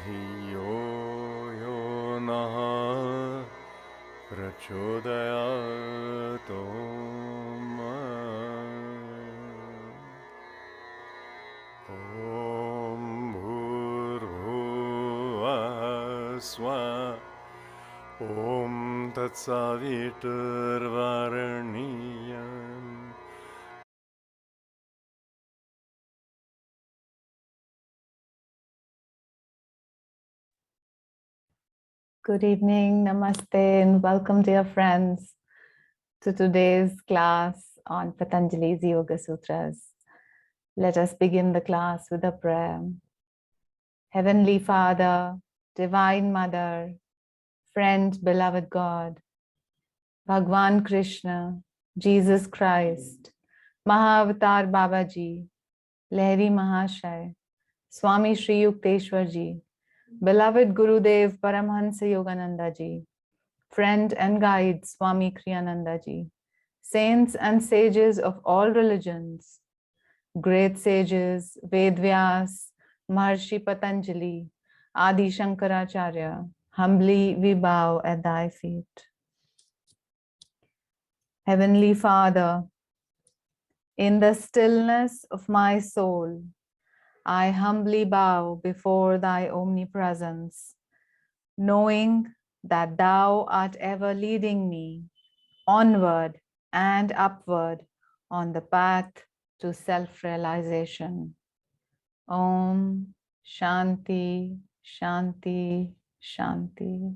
धियो यो नः प्रचोदयात् ॐ भूर्भुवः स्वः ॐ तत्सवितुर्वरेण्यम् Good evening, namaste, and welcome, dear friends, to today's class on Patanjali's Yoga Sutras. Let us begin the class with a prayer. Heavenly Father, Divine Mother, friend, beloved God, Bhagwan Krishna, Jesus Christ, Mahavatar Babaji, Lahiri Mahashay, Swami Sri Yukteswar Ji, beloved Gurudev Paramhansa Yogananda Ji, friend and guide Swami Kriyananda Ji, saints and sages of all religions, great sages, Vedvyas, Maharshi Patanjali, Adi Shankaracharya, humbly we bow at thy feet. Heavenly Father, in the stillness of my soul, I humbly bow before thy omnipresence, knowing that thou art ever leading me onward and upward on the path to self-realization. Om Shanti, Shanti, Shanti.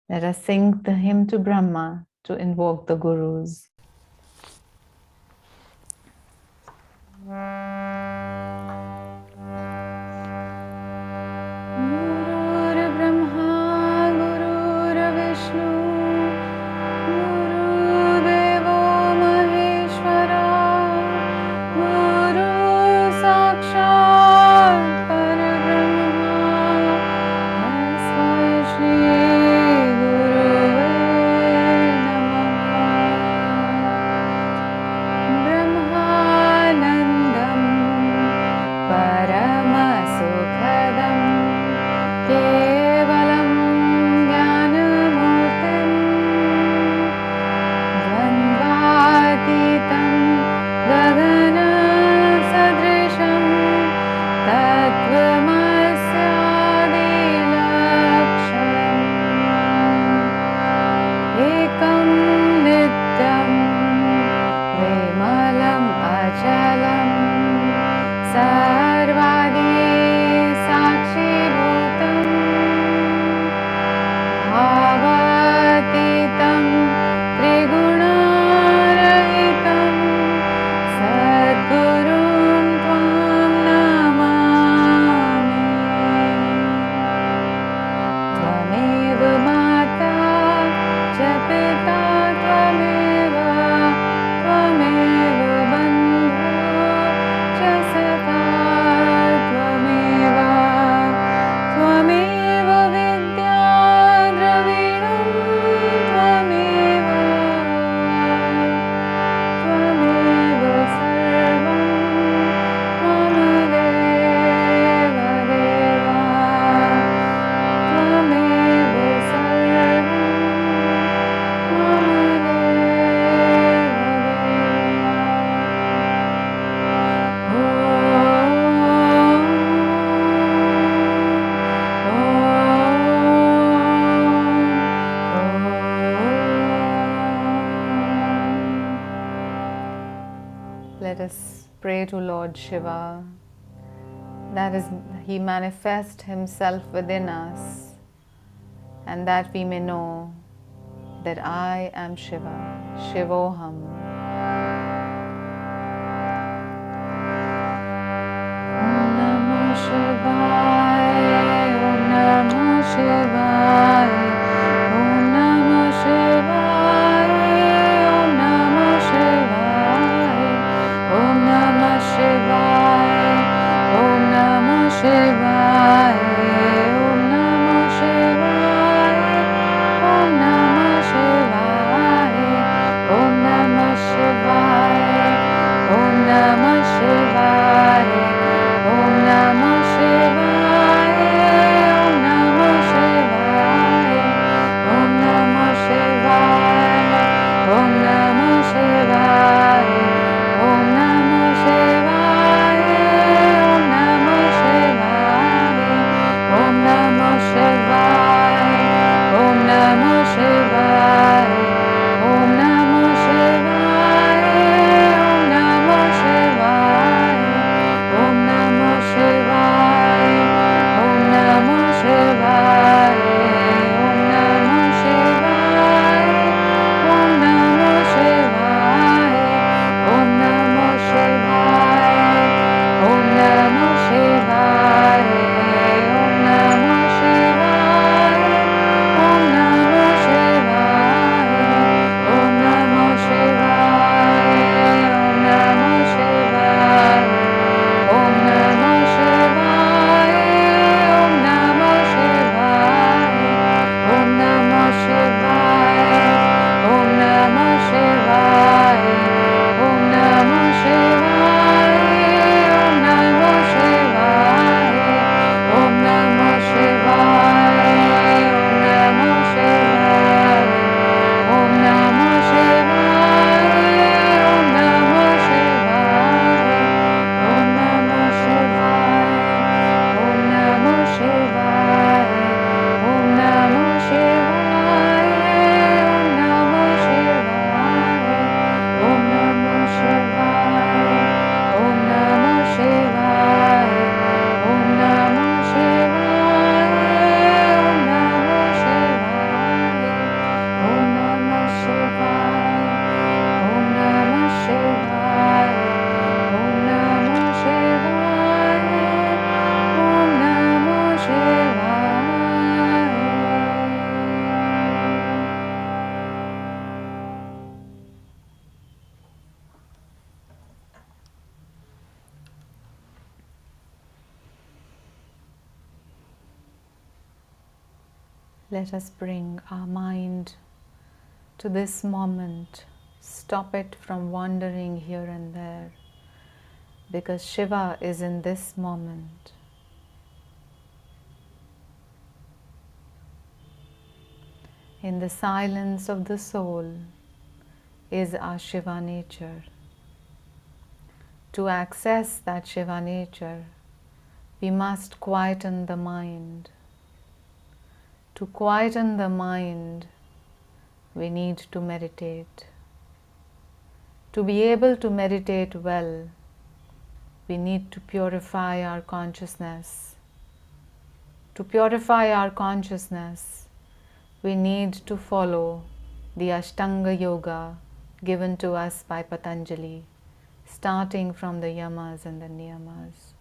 Let us sing the hymn to Brahma to invoke the Gurus. Let us pray to Lord Shiva, that is, he manifest himself within us, and that we may know that I am Shiva, Shivoham. Om Namo Shivaya, Om Namo Shivaya, Om Namo Shivaya, Om Namo Shivaya, Om Namo Shivaya, Om Namo Shivaya, Om Namo Shivaya, Om Namo Shivaya, Om Namo Shivaya, Om Namo Shivaya, Om Namo Shivaya. Let us bring our mind to this moment. Stop it from wandering here and there, because Shiva is in this moment. In the silence of the soul is our Shiva nature. To access that Shiva nature, we must quieten the mind. To quieten the mind, we need to meditate. To be able to meditate well, we need to purify our consciousness. To purify our consciousness, we need to follow the Ashtanga Yoga given to us by Patanjali, starting from the yamas and the niyamas.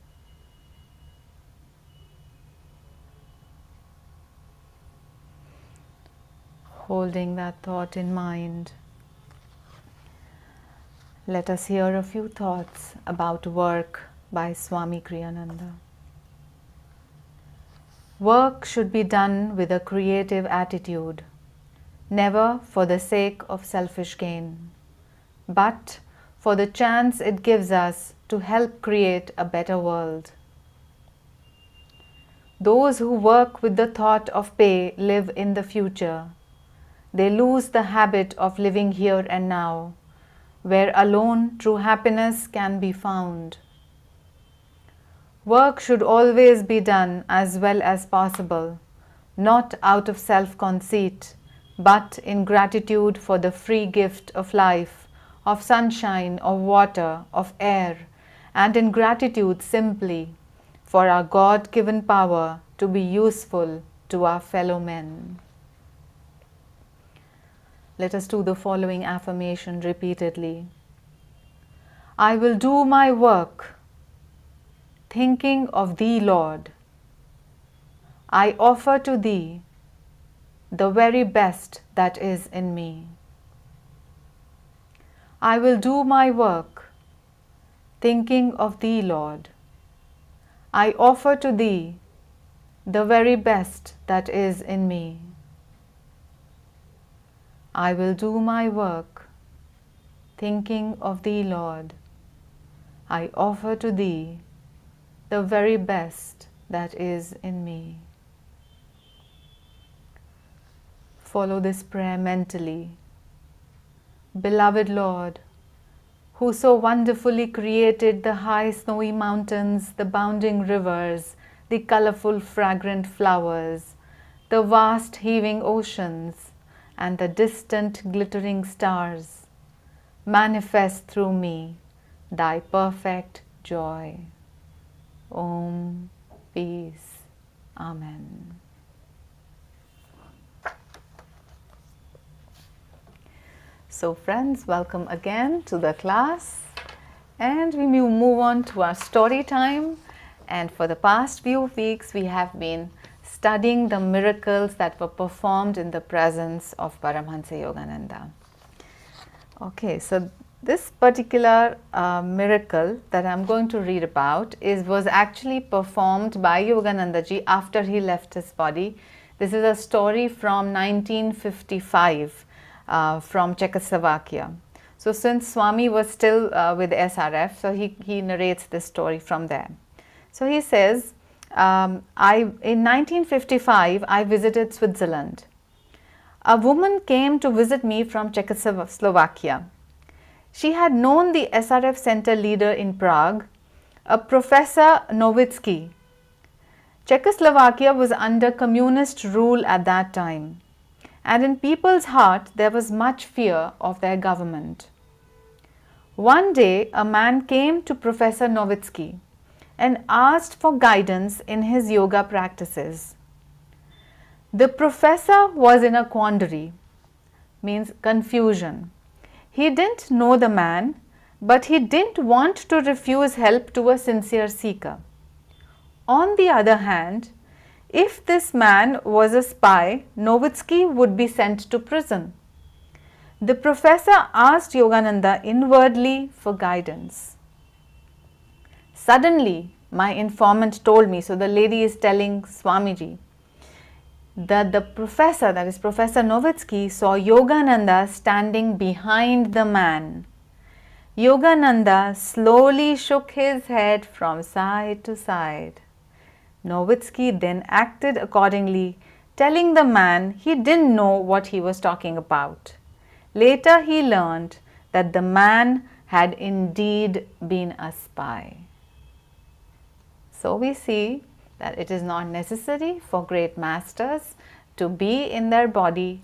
Holding that thought in mind, let us hear a few thoughts about work by Swami Kriyananda. Work should be done with a creative attitude, never for the sake of selfish gain, but for the chance it gives us to help create a better world. Those who work with the thought of pay live in the future. They lose the habit of living here and now, where alone true happiness can be found. Work should always be done as well as possible, not out of self-conceit, but in gratitude for the free gift of life, of sunshine, of water, of air, and in gratitude simply for our God-given power to be useful to our fellow men. Let us do the following affirmation repeatedly. I will do my work, thinking of Thee, Lord. I offer to Thee the very best that is in me. I will do my work, thinking of Thee, Lord. I offer to Thee the very best that is in me. I will do my work, thinking of Thee, Lord. I offer to Thee the very best that is in me. Follow this prayer mentally. Beloved Lord, who so wonderfully created the high snowy mountains, the bounding rivers, the colorful fragrant flowers, the vast heaving oceans, and the distant glittering stars, manifest through me Thy perfect joy. Om Peace. Amen. So friends, welcome again to the class, and we move on to our story time. And for the past few weeks we have been studying the miracles that were performed in the presence of Paramahansa Yogananda. Okay, so this particular miracle that I'm going to read about was actually performed by Yogananda ji after he left his body. This is a story from 1955 from Czechoslovakia. So since Swami was still with SRF, so he narrates this story from there. So he says, in 1955, I visited Switzerland. A woman came to visit me from Czechoslovakia. She had known the SRF center leader in Prague, a Professor Nowitzki. Czechoslovakia was under communist rule at that time, and in people's heart there was much fear of their government. One day, a man came to Professor Nowitzki and asked for guidance in his yoga practices. The professor was in a quandary, means confusion. He didn't know the man, but he didn't want to refuse help to a sincere seeker. On the other hand, if this man was a spy, Nowitzki would be sent to prison. The professor asked Yogananda inwardly for guidance. Suddenly, my informant told me, so the lady is telling Swamiji, that the professor, that is Professor Novitsky, saw Yogananda standing behind the man. Yogananda slowly shook his head from side to side. Novitsky then acted accordingly, telling the man he didn't know what he was talking about. Later he learned that the man had indeed been a spy. So we see that it is not necessary for great masters to be in their body,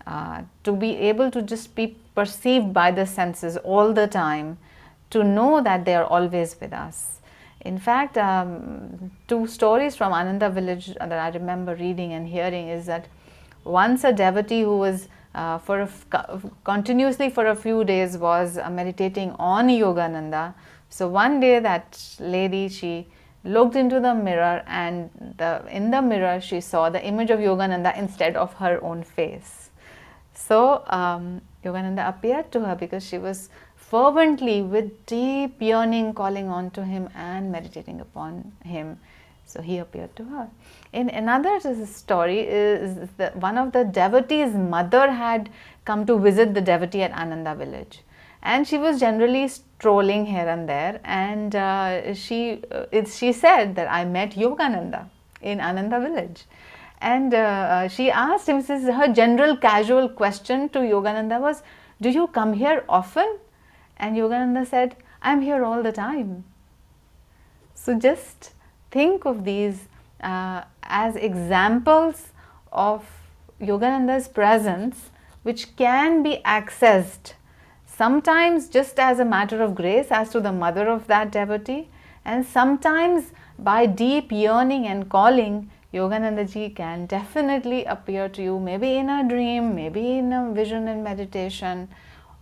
to be able to just be perceived by the senses all the time, to know that they are always with us. In fact, two stories from Ananda village that I remember reading and hearing is that once a devotee who was continuously for a few days was meditating on Yogananda. So one day that lady, she looked into the mirror, and in the mirror she saw the image of Yogananda instead of her own face. So Yogananda appeared to her because she was fervently, with deep yearning, calling on to him and meditating upon him. So he appeared to her. In another story is that one of the devotees' mother had come to visit the devotee at Ananda village, and she was generally strolling here and there, and she said that I met Yogananda in Ananda village. And she asked him, her general casual question to Yogananda was, do you come here often? And Yogananda said, I am here all the time. So just think of these as examples of Yogananda's presence, which can be accessed sometimes just as a matter of grace as to the mother of that devotee, and sometimes by deep yearning and calling, Yogananda ji can definitely appear to you, maybe in a dream, maybe in a vision and meditation,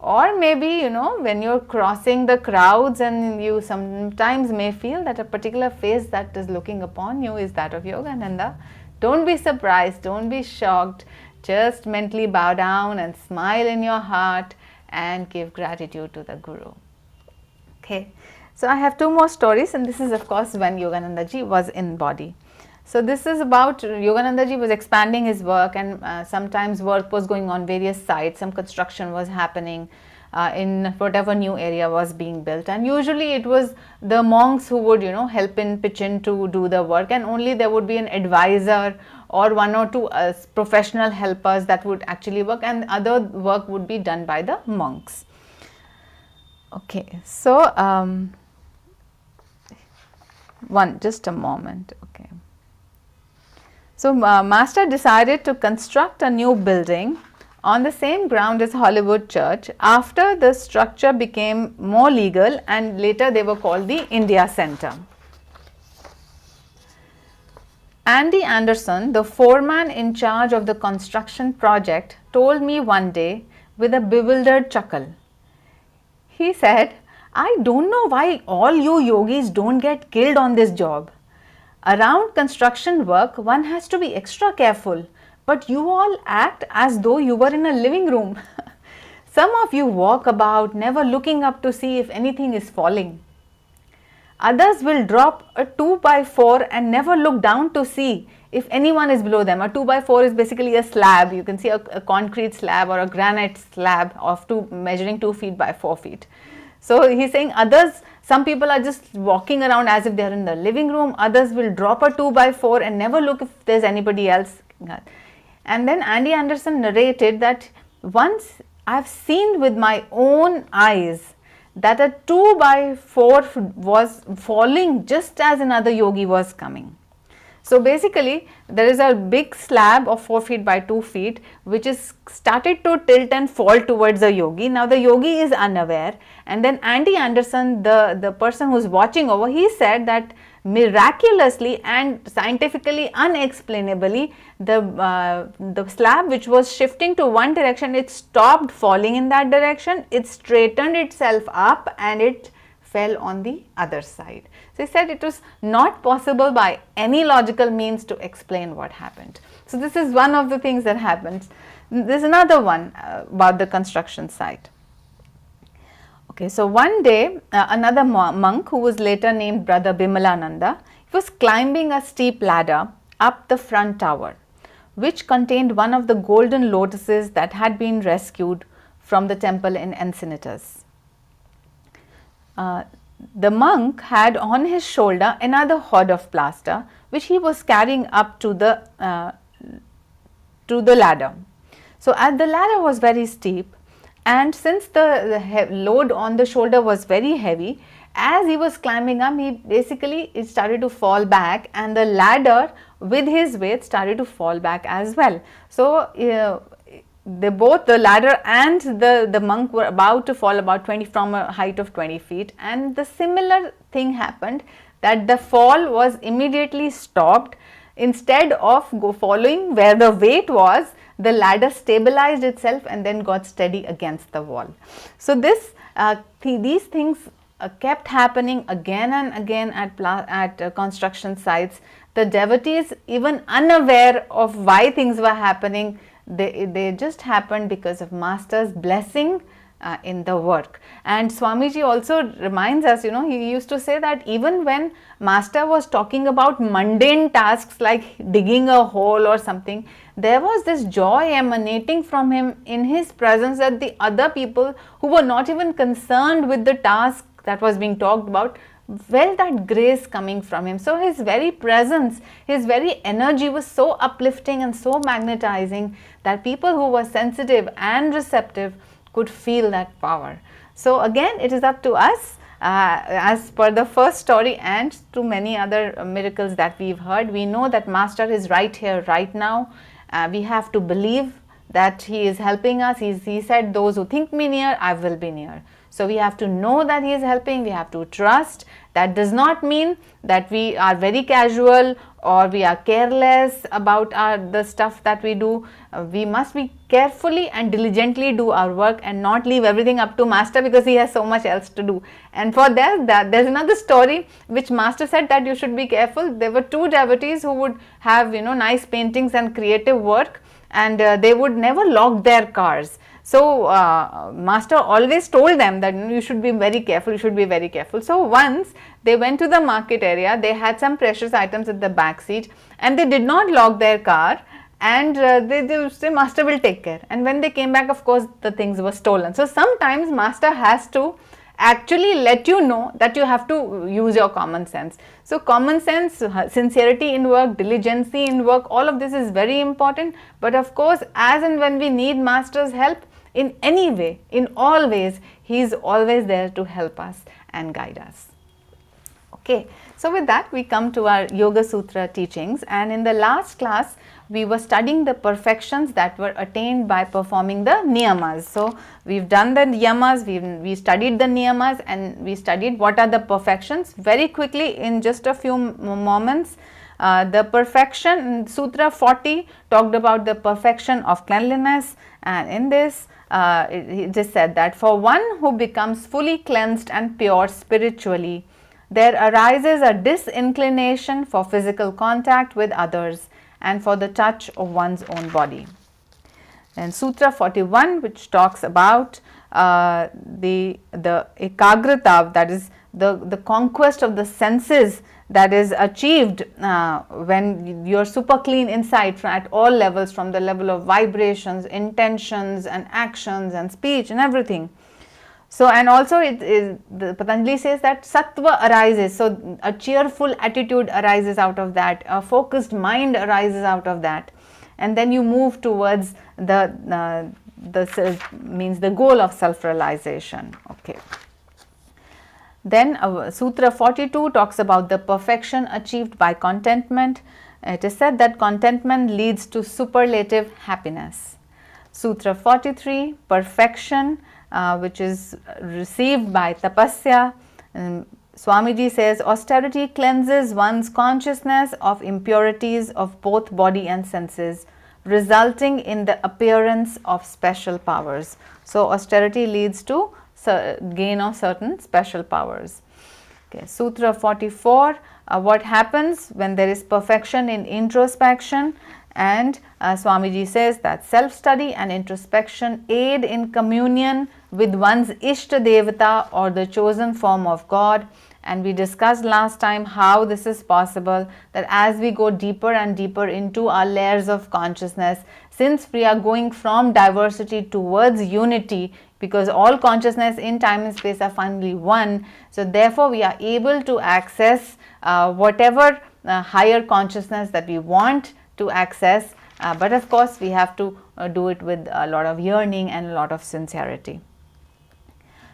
or maybe, when you're crossing the crowds and you sometimes may feel that a particular face that is looking upon you is that of Yogananda. Don't be surprised, don't be shocked, just mentally bow down and smile in your heart and give gratitude to the Guru. Okay, so I have two more stories, and this is of course when Yogananda ji was in body. So this is about Yogananda ji was expanding his work, and sometimes work was going on various sites, some construction was happening in whatever new area was being built, and usually it was the monks who would help in, pitch in to do the work, and only there would be an advisor or one or two professional helpers that would actually work, and other work would be done by the monks. Okay, so just a moment. Okay. So Master decided to construct a new building on the same ground as Hollywood Church after the structure became more legal, and later they were called the India Center. Andy Anderson, the foreman in charge of the construction project, told me one day with a bewildered chuckle. He said, I don't know why all you yogis don't get killed on this job. Around construction work, one has to be extra careful, but you all act as though you were in a living room. Some of you walk about never looking up to see if anything is falling. Others will drop a 2x4 and never look down to see if anyone is below them. A 2x4 is basically a slab. You can see a concrete slab or a granite slab of measuring 2 feet by 4 feet. So he's saying some people are just walking around as if they are in the living room. Others will drop a 2x4 and never look if there's anybody else. And then Andy Anderson narrated that once I've seen with my own eyes that a 2x4 was falling just as another yogi was coming. So basically there is a big slab of 4 feet by 2 feet which is started to tilt and fall towards the yogi. Now the yogi is unaware, and then Andy Anderson, the person who's watching over, he said that miraculously and scientifically unexplainably the slab which was shifting to one direction, it stopped falling in that direction, it straightened itself up and it fell on the other side. So he said it was not possible by any logical means to explain what happened. So this is one of the things that happens. There's another one about the construction site. Okay, so one day another monk who was later named Brother Bimalananda, he was climbing a steep ladder up the front tower. which contained one of the golden lotuses that had been rescued from the temple in Encinitas. The monk had on his shoulder another hod of plaster, which he was carrying up to the ladder. So, as the ladder was very steep, and since the load on the shoulder was very heavy, as he was climbing up, it started to fall back, and the ladder with his weight started to fall back as well. So, both the ladder and the monk were about to fall about 20 from a height of 20 feet, and the similar thing happened, that the fall was immediately stopped. Instead of following where the weight was, the ladder stabilized itself and then got steady against the wall. So, these things kept happening again and again at construction sites. The devotees, even unaware of why things were happening, they just happened because of Master's blessing in the work. And Swamiji also reminds us, he used to say that even when Master was talking about mundane tasks like digging a hole or something, there was this joy emanating from him in his presence, that the other people who were not even concerned with the task that was being talked about felt that grace coming from him. So, his very presence, his very energy was so uplifting and so magnetizing that people who were sensitive and receptive could feel that power. So, again, it is up to us, as per the first story and to many other miracles that we've heard. We know that Master is right here, right now. We have to believe that he is helping us. He said, "Those who think me near, I will be near." So, we have to know that he is helping, we have to trust. That does not mean that we are very casual or we are careless about the stuff that we do. We must be carefully and diligently do our work and not leave everything up to Master, because he has so much else to do. And for that, there's another story which Master said that you should be careful. There were two devotees who would have nice paintings and creative work, and they would never lock their cars. So, Master always told them that you should be very careful, you should be very careful. So, once they went to the market area, they had some precious items at the back seat and they did not lock their car, and they say Master will take care. And when they came back, of course, the things were stolen. So, sometimes Master has to actually let you know that you have to use your common sense. So, common sense, sincerity in work, diligence in work, all of this is very important. But of course, as and when we need Master's help, in any way, in all ways, he is always there to help us and guide us. Okay, so with that we come to our Yoga Sutra teachings, and in the last class we were studying the perfections that were attained by performing the niyamas. So, we've done the niyamas, we studied the niyamas, and we studied what are the perfections. Very quickly, in just a few moments, the perfection, Sutra 40 talked about the perfection of cleanliness, and in this it is said that for one who becomes fully cleansed and pure spiritually, there arises a disinclination for physical contact with others and for the touch of one's own body. And Sutra 41, which talks about the ekagrata, that is the conquest of the senses, that is achieved when you are super clean inside at all levels, from the level of vibrations, intentions and actions and speech and everything. So, and also the Patanjali says that sattva arises, so a cheerful attitude arises out of that, a focused mind arises out of that, and then you move towards the goal of self-realization. Okay. Then Sutra 42 talks about the perfection achieved by contentment. It is said that contentment leads to superlative happiness. Sutra 43, perfection, which is received by tapasya. Swamiji says austerity cleanses one's consciousness of impurities of both body and senses, resulting in the appearance of special powers. So, austerity leads to gain of certain special powers. Okay. Sutra 44, what happens when there is perfection in introspection, and Swamiji says that self-study and introspection aid in communion with one's Ishta Devata or the chosen form of God, and we discussed last time how this is possible, that as we go deeper and deeper into our layers of consciousness, since we are going from diversity towards unity, because all consciousness in time and space are finally one, so therefore we are able to access whatever higher consciousness that we want to access, but of course we have to do it with a lot of yearning and a lot of sincerity.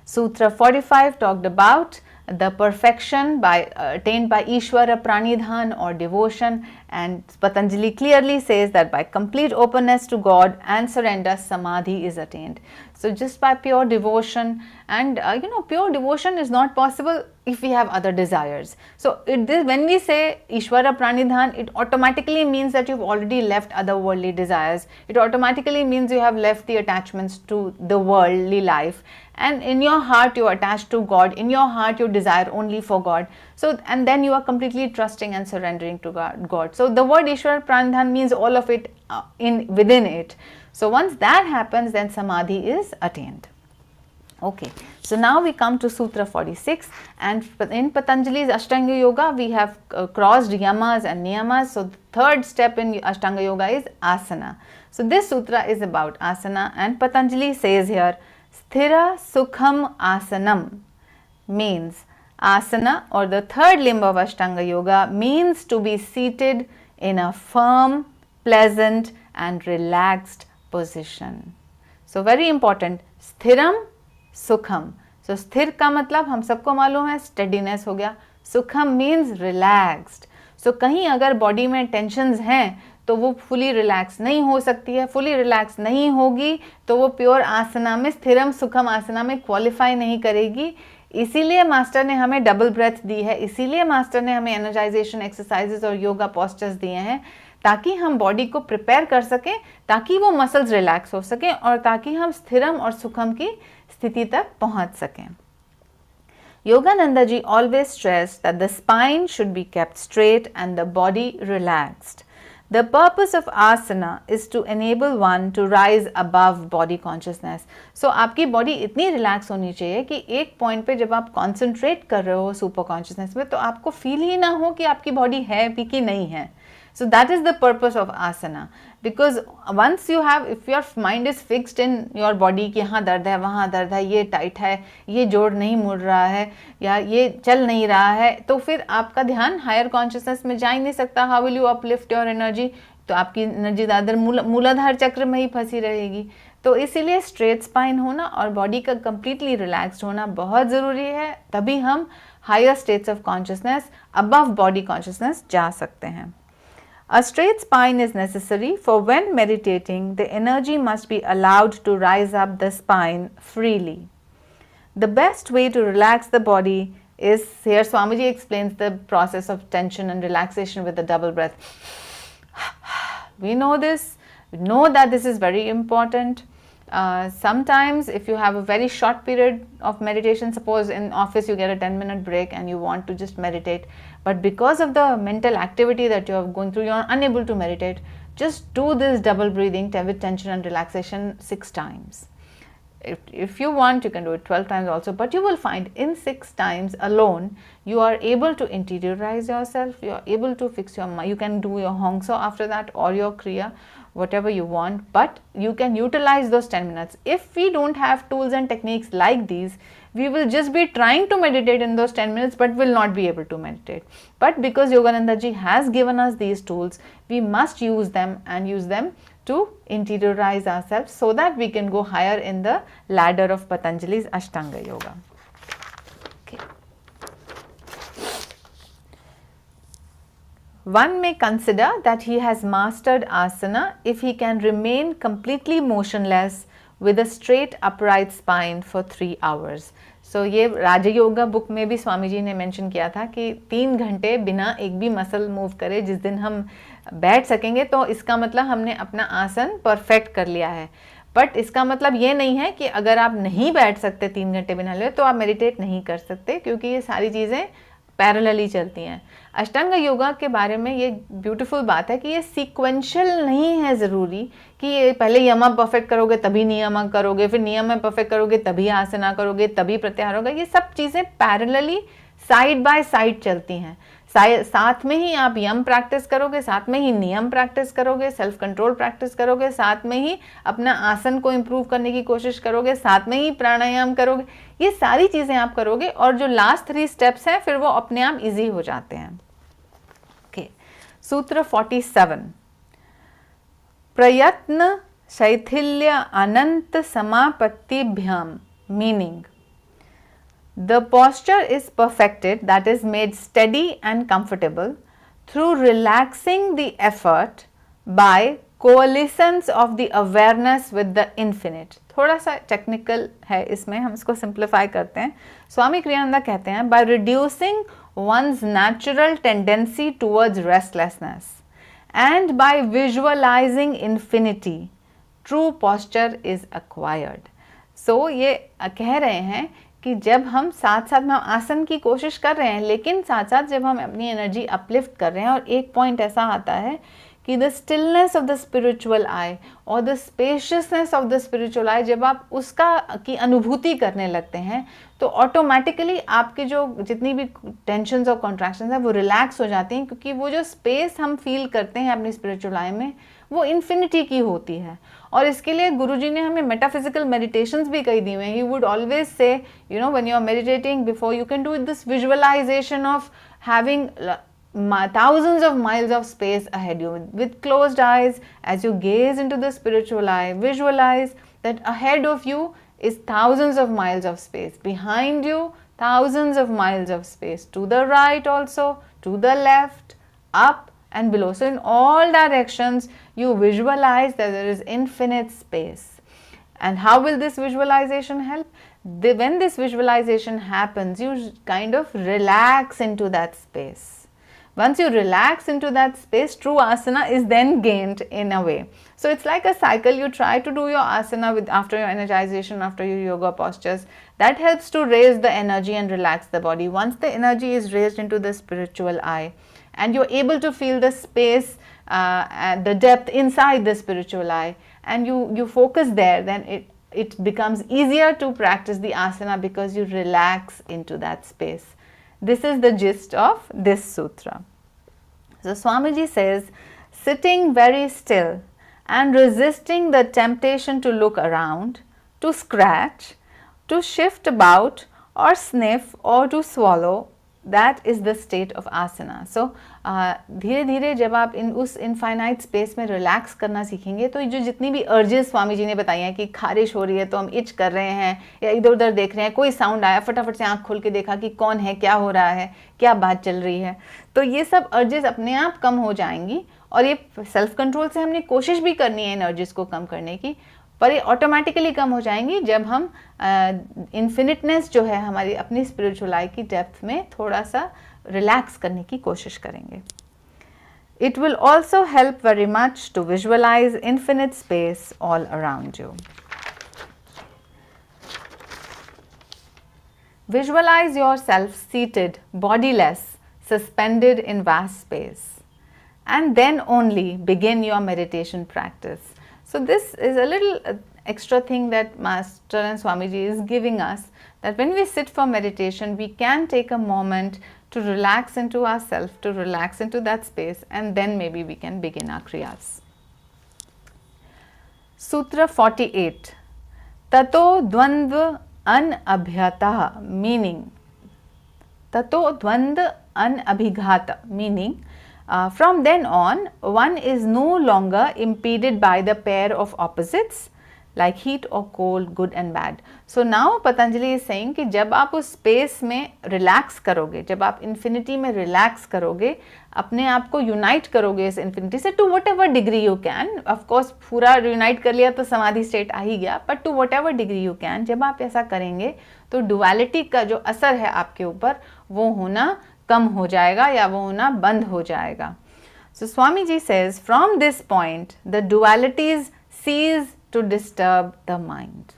Sutra 45 talked about the perfection attained by Ishvara Pranidhan or devotion, and Patanjali clearly says that by complete openness to God and surrender, Samadhi is attained. So just by pure devotion, and pure devotion is not possible if we have other desires. So when we say Ishvara Pranidhan, it automatically means that you've already left other worldly desires. It automatically means you have left the attachments to the worldly life, and in your heart you are attached to God. In your heart you desire only for God. So, and then you are completely trusting and surrendering to God. So the word Ishvara Pranidhan means all of it within it. So once that happens, then Samadhi is attained. Okay, so now we come to Sutra 46, and in Patanjali's Ashtanga Yoga we have crossed yamas and niyamas. So the third step in Ashtanga Yoga is asana. So this sutra is about asana, and Patanjali says here, Sthira Sukham Asanam means asana, or the third limb of Ashtanga Yoga, means to be seated in a firm, pleasant and relaxed position. So very important, Sthiram Sukham. So sthir का मतलब हम सबको मालूम है steadiness हो गया, सुखम means relaxed. So कहीं अगर बॉडी में टेंशन्स हैं तो वो फुली रिलैक्स नहीं हो सकती है, फुली रिलैक्स नहीं होगी तो वो प्योर आसना में, स्थिरम सुखम आसना में क्वालिफाई नहीं करेगी. इसीलिए मास्टर ने हमें डबल ब्रेथ दी है, इसीलिए मास्टर ने हमें एनर्जाइजेशन एक्सरसाइजेस और योगा पोस्चर्स दिए हैं, ताकि हम बॉडी को प्रिपेयर कर सकें, ताकि वो मसल्स रिलैक्स हो सकें और ताकि हम स्थिरम और सुखम की स्थिति तक पहुंच सकें. Yogananda ji always stressed that the spine should be kept straight and the body relaxed. The purpose of asana is to enable one to rise above body consciousness. So आपकी बॉडी इतनी रिलैक्स होनी चाहिए कि एक point पे जब आप concentrate कर रहे हो सुपर कॉन्शियसनेस में तो आपको फील ही ना हो कि आपकी बॉडी है भी कि नहीं है. So that is the purpose of asana, because once you have, if your mind is fixed in your body कि यहाँ दर्द है, वहाँ दर्द है, ये टाइट है, ये जोड़ नहीं मुड़ रहा है या ये चल नहीं रहा है, तो फिर आपका ध्यान हायर कॉन्शियसनेस में जा ही नहीं सकता. How will you uplift your energy? तो आपकी एनर्जी ज़्यादा मूलाधार चक्र में ही फंसी रहेगी. तो इसीलिए स्ट्रेट स्पाइन होना और बॉडी का कंप्लीटली रिलैक्स्ड होना बहुत ज़रूरी है, तभी हम higher states of consciousness, above body consciousness जा सकते हैं. A straight spine is necessary, for when meditating, the energy must be allowed to rise up the spine freely. The best way to relax the body is, here Swamiji explains the process of tension and relaxation with the double breath. We know this, we know that this is very important. Sometimes if you have a very short period of meditation, suppose in office you get a 10-minute break and you want to just meditate, but because of the mental activity that you are going through, you are unable to meditate, just do this double breathing with tension and relaxation 6 times. If you want, you can do it 12 times also, but you will find in 6 times alone, you are able to interiorize yourself, you are able to fix your mind. You can do your Hongso after that or your Kriya, whatever you want, but you can utilize those 10 minutes. If we don't have tools and techniques like these, we will just be trying to meditate in those 10 minutes but will not be able to meditate. But because Yogananda ji has given us these tools, we must use them and use them to interiorize ourselves so that we can go higher in the ladder of Patanjali's Ashtanga Yoga. Okay. One may consider that he has mastered asana if he can remain completely motionless with a straight upright spine for 3 hours. So ये राज yoga book में भी स्वामी जी ने mention किया था कि 3 घंटे बिना एक भी मसल मूव करे जिस दिन हम बैठ सकेंगे तो इसका मतलब हमने अपना आसन परफेक्ट कर लिया है. बट इसका मतलब ये नहीं है कि अगर आप नहीं बैठ सकते 3 घंटे बिना ले तो आप मेडिटेट नहीं कर सकते, क्योंकि ये सारी चीज़ें पैरेलली चलती हैं. अष्टांग योगा के बारे में ये ब्यूटीफुल बात है कि ये सीक्वेंशियल नहीं है ज़रूरी कि ये पहले यमक परफेक्ट करोगे तभी नियमक करोगे, फिर नियम परफेक्ट करोगे तभी आसना करोगे तभी प्रत्याहार होगा. ये सब चीज़ें पैरेलली साइड बाय साइड चलती हैं। साथ में ही आप यम प्रैक्टिस करोगे, साथ में ही नियम प्रैक्टिस करोगे, सेल्फ कंट्रोल प्रैक्टिस करोगे, साथ में ही अपना आसन को इम्प्रूव करने की कोशिश करोगे, साथ में ही प्राणायाम करोगे, ये सारी चीज़ें आप करोगे और जो लास्ट 3 स्टेप्स हैं फिर वो अपने आप इजी हो जाते हैं। ओके, सूत्र 47, प्रयत्न शैथिल्य अनंत समापत्तिभ्याम, meaning the posture is perfected, that is made steady and comfortable through relaxing the effort by coalescence of the awareness with the infinite। थोड़ा सा टेक्निकल है इसमें, हम इसको सिंप्लीफाई करते हैं। स्वामी क्रियानंदा कहते हैं by reducing one's natural tendency towards restlessness and by visualizing infinity, true posture is acquired। So ये कह रहे हैं कि जब हम साथ साथ में आसन की कोशिश कर रहे हैं, लेकिन साथ साथ जब हम अपनी एनर्जी अपलिफ्ट कर रहे हैं, और एक पॉइंट ऐसा आता है कि the stillness of the spiritual eye और the spaciousness of the spiritual eye, जब आप उसका की अनुभूति करने लगते हैं तो ऑटोमेटिकली आपके जो जितनी भी टेंशन्स और कॉन्ट्रैक्शंस हैं वो रिलैक्स हो जाती हैं, क्योंकि वो जो स्पेस हम फील करते हैं अपनी स्पिरिचुअल आई में वो इन्फिनिटी की होती है। और इसके लिए गुरुजी ने हमें मेटाफिजिकल मेडिटेशंस भी कही दी हुई हैं। He would always say, you know, when you are meditating, before you can do this visualisation of having thousands of miles of space ahead you. With closed eyes, as you gaze into the spiritual eye, visualize that ahead of you is thousands of miles of space, behind you thousands of miles of space, to the right also, to the left, up and below. So in all directions you visualize that there is infinite space. And how will this visualization help? When this visualization happens, you kind of relax into that space. Once you relax into that space, true asana is then gained in a way. So it's like a cycle. You try to do your asana after your energization, after your yoga postures. That helps to raise the energy and relax the body. Once the energy is raised into the spiritual eye and you're able to feel the space and the depth inside the spiritual eye, and you focus there, then it becomes easier to practice the asana because you relax into that space. This is the gist of this sutra. So Swamiji says, sitting very still and resisting the temptation to look around, to scratch, to shift about or sniff or to swallow, that is the state of asana. So धीरे धीरे जब आप उस infinite space में relax करना सीखेंगे तो जो जितनी भी अर्जेस स्वामी जी ने बताई हैं कि खारिश हो रही है तो हम इच कर रहे हैं या इधर उधर देख रहे हैं, कोई साउंड आया फटाफट से आंख खोल के देखा कि कौन है, क्या हो रहा है, क्या बात चल रही है, तो ये सब अर्जेस अपने आप कम हो जाएंगी। और ये सेल्फ कंट्रोल से हमने कोशिश भी करनी है इन अर्जेस को कम करने की, पर ये ऑटोमेटिकली कम हो जाएंगी जब हम इन्फिनिटनेस जो है हमारी अपनी स्पिरिचुअल आई की डेप्थ में थोड़ा सा रिलैक्स करने की कोशिश करेंगे। It will also help very much to visualise infinite space all around you. Visualize yourself seated, bodiless, suspended in vast space, and then only begin your meditation practice. So this is a little extra thing that Master and Swamiji is giving us, that when we sit for meditation, we can take a moment to relax into ourselves, to relax into that space, and then maybe we can begin our kriyas. Sutra 48. Tato dvandva anabhyatah, meaning tato dvandva anabhighata, meaning from then on one is no longer impeded by the pair of opposites like heat or cold, good and bad. So now Patanjali is saying कि जब आप उस space में relax करोगे, जब आप infinity में relax करोगे, अपने आप को यूनाइट करोगे इस इन्फिनिटी से to whatever degree you can, of course पूरा यूनाइट कर लिया तो समाधि स्टेट आ ही गया, but to whatever degree you can, जब आप ऐसा करेंगे तो डुअलिटी का जो असर है आपके ऊपर वो होना कम हो जाएगा या वो होना बंद हो जाएगा. So Swami ji says, from this point the dualities cease to disturb the mind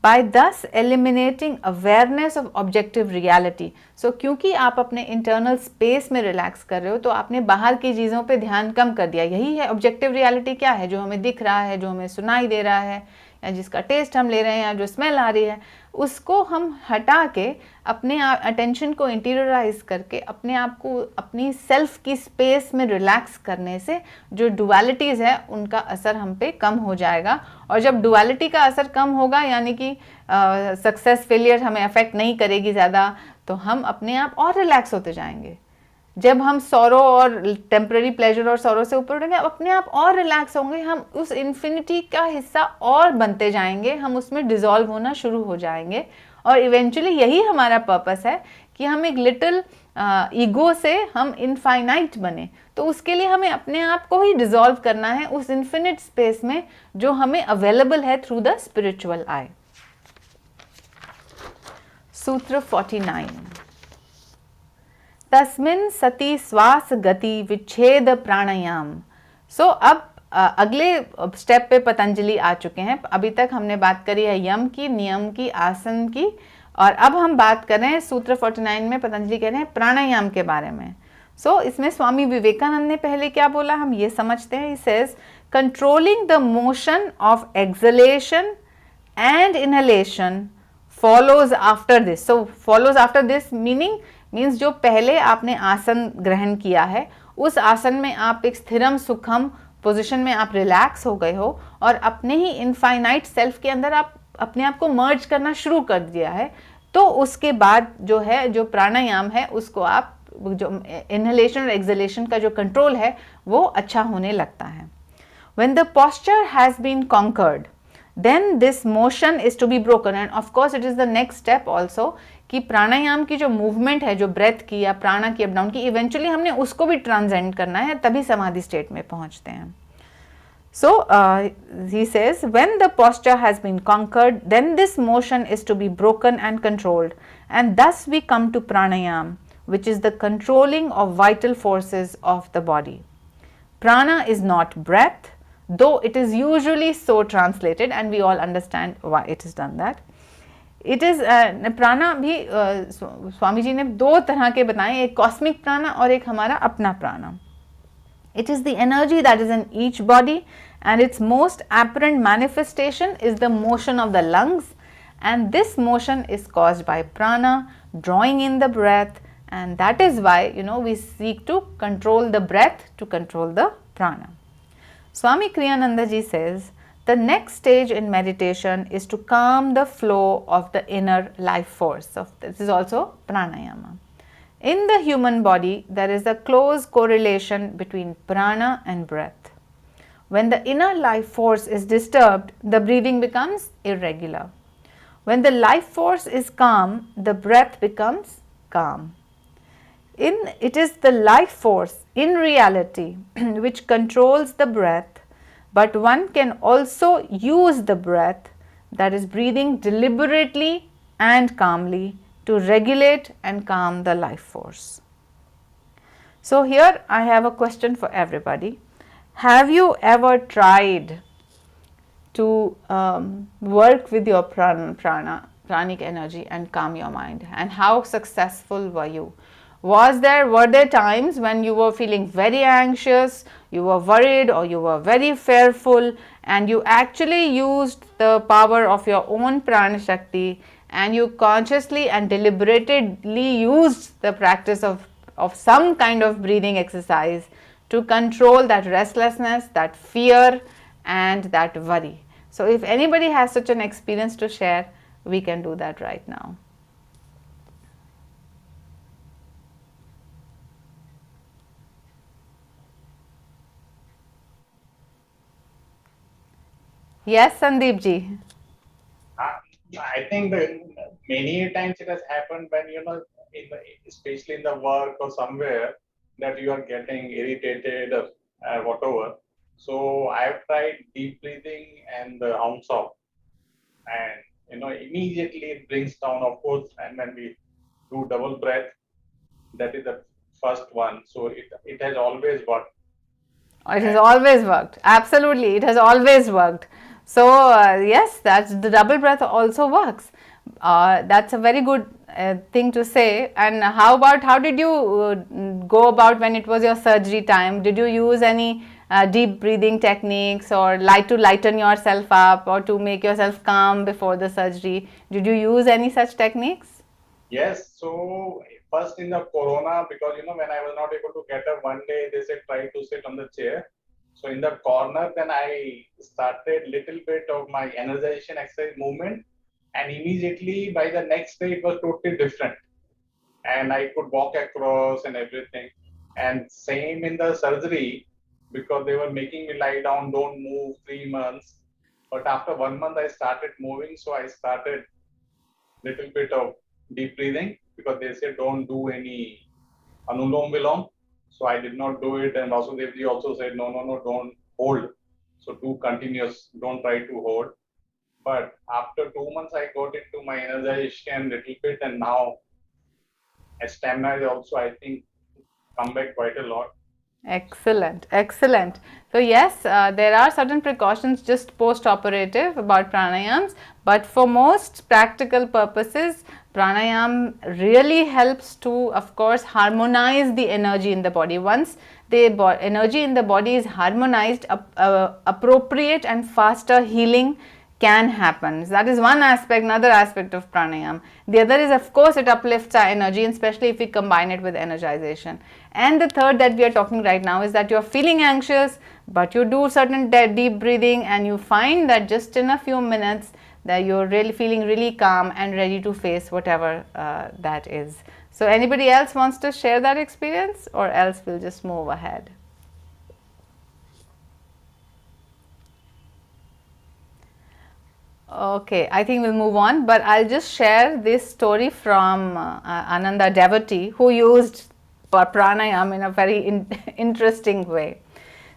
by thus eliminating awareness of objective reality. So क्योंकि आप अपने internal space में relax कर रहे हो तो आपने बाहर की चीज़ों पे ध्यान कम कर दिया. यही है objective reality. क्या है? जो हमें दिख रहा है, जो हमें सुनाई दे रहा है, या जिसका टेस्ट हम ले रहे हैं, या जो स्मेल आ रही है, उसको हम हटा के अपने अटेंशन को इंटीरियराइज करके अपने आप को अपनी सेल्फ की स्पेस में रिलैक्स करने से जो डुअलिटीज़ है उनका असर हम पे कम हो जाएगा। और जब डुअलिटी का असर कम होगा यानी कि सक्सेस फेलियर हमें अफेक्ट नहीं करेगी ज़्यादा, तो हम अपने आप और रिलैक्स होते जाएंगे। जब हम सौरो और टेम्पररी प्लेजर और सौरो से ऊपर उठेंगे, अपने आप और रिलैक्स होंगे, हम उस इन्फिनिटी का हिस्सा और बनते जाएंगे, हम उसमें डिसॉल्व होना शुरू हो जाएंगे। और इवेंचुअली यही हमारा पर्पस है कि हम एक लिटिल ईगो से हम इनफाइनाइट बने। तो उसके लिए हमें अपने आप को ही डिसॉल्व करना है उस इन्फिनिट स्पेस में जो हमें अवेलेबल है थ्रू द स्पिरिचुअल आई। सूत्र 49, तस्मिन् सति श्वास गति विच्छेद प्राणायाम। सो अब अगले स्टेप पे पतंजलि आ चुके हैं। अभी तक हमने बात करी है यम की, नियम की, आसन की, और अब हम बात कर रहे हैं सूत्र 49 में पतंजलि कह रहे हैं प्राणायाम के बारे में। सो इसमें स्वामी विवेकानंद ने पहले क्या बोला हम ये समझते हैं। He says controlling the motion of acceleration and inhalation follows after this. So follows after this means जो पहले आपने आसन ग्रहण किया है उस आसन में आप एक स्थिरम सुखम पोजीशन में आप रिलैक्स हो गए हो और अपने ही इनफाइनाइट सेल्फ के अंदर आप अपने आप को मर्ज करना शुरू कर दिया है, तो उसके बाद जो है जो प्राणायाम है उसको आप जो इनहेलेशन और एक्सलेशन का जो कंट्रोल है वो अच्छा होने लगता है। When the posture has been conquered, then this motion is to be broken, and of course it is the next step also कि प्राणायाम की जो मूवमेंट है, जो ब्रेथ की या प्राणा की अप डाउन की, इवेंचुअली हमने उसको भी ट्रांसेंड करना है, तभी समाधि स्टेट में पहुंचते हैं। So he says, when the posture has been conquered, then this motion is to be broken and controlled, and thus we come to pranayam, which is the controlling of vital forces of the body. Prana is not breath, though it is usually so translated, and we all understand why it is done that. It is प्राणा भी स्वामी जी ने दो तरह के बताए, एक cosmic प्राणा और एक हमारा अपना प्राणा। It is the energy that is in each body, and its most apparent manifestation is the motion of the lungs, and this motion is caused by prana drawing in the breath, and that is why we seek to control the breath to control the prana. Swami Kriyananda ji says the next stage in meditation is to calm the flow of the inner life force. So this is also pranayama. In the human body, there is a close correlation between prana and breath. When the inner life force is disturbed, the breathing becomes irregular. When the life force is calm, the breath becomes calm. It is the life force in reality which controls the breath, but one can also use the breath, that is breathing deliberately and calmly, to regulate and calm the life force. So here I have a question for everybody. Have you ever tried to work with your pranic energy and calm your mind, and how successful were you? Were there times when you were feeling very anxious, you were worried, or you were very fearful, and you actually used the power of your own prana shakti, and you consciously and deliberately used the practice of some kind of breathing exercise to control that restlessness, that fear, and that worry? So if anybody has such an experience to share, we can do that right now. Yes, Sandeep ji. I think that many times it has happened when especially in the work or somewhere, that you are getting irritated or whatever. So I have tried deep breathing and the ounce of, and immediately it brings down, of course. And when we do double breath, that is the first one. So it has always worked. It has always worked. Absolutely, it has always worked. So yes, that's the double breath also works. That's a very good thing to say. And how did you go about when it was your surgery time? Did you use any deep breathing techniques or to lighten yourself up or to make yourself calm before the surgery? Did you use any such techniques? Yes. So first in the corona, because when I was not able to get up one day, they said try to sit on the chair. So in the corner, then I started little bit of my energization exercise movement, and immediately by the next day it was totally different, and I could walk across and everything. And same in the surgery, because they were making me lie down, don't move 3 months. But after 1 month, I started moving, so I started little bit of deep breathing, because they said don't do any anulom vilom. So I did not do it, and Vasudevji also said no, don't hold. So do continuous, don't try to hold. But after 2 months, I got into my energization little bit, and now stamina is also, I think, come back quite a lot. Excellent, excellent. So yes, there are certain precautions just post-operative about pranayams, but for most practical purposes, pranayam really helps to, of course, harmonize the energy in the body. Once the energy in the body is harmonized, appropriate and faster healing can happen. So that is one aspect, another aspect of pranayam. The other is, of course, it uplifts our energy, and especially if we combine it with energization. And the third that we are talking right now is that you are feeling anxious, but you do certain deep breathing, and you find that just in a few minutes that you're really feeling really calm and ready to face whatever that is. So anybody else wants to share that experience, or else we'll just move ahead? Okay, I think we'll move on, but I'll just share this story from Ananda devotee who used pranayam in a very interesting way.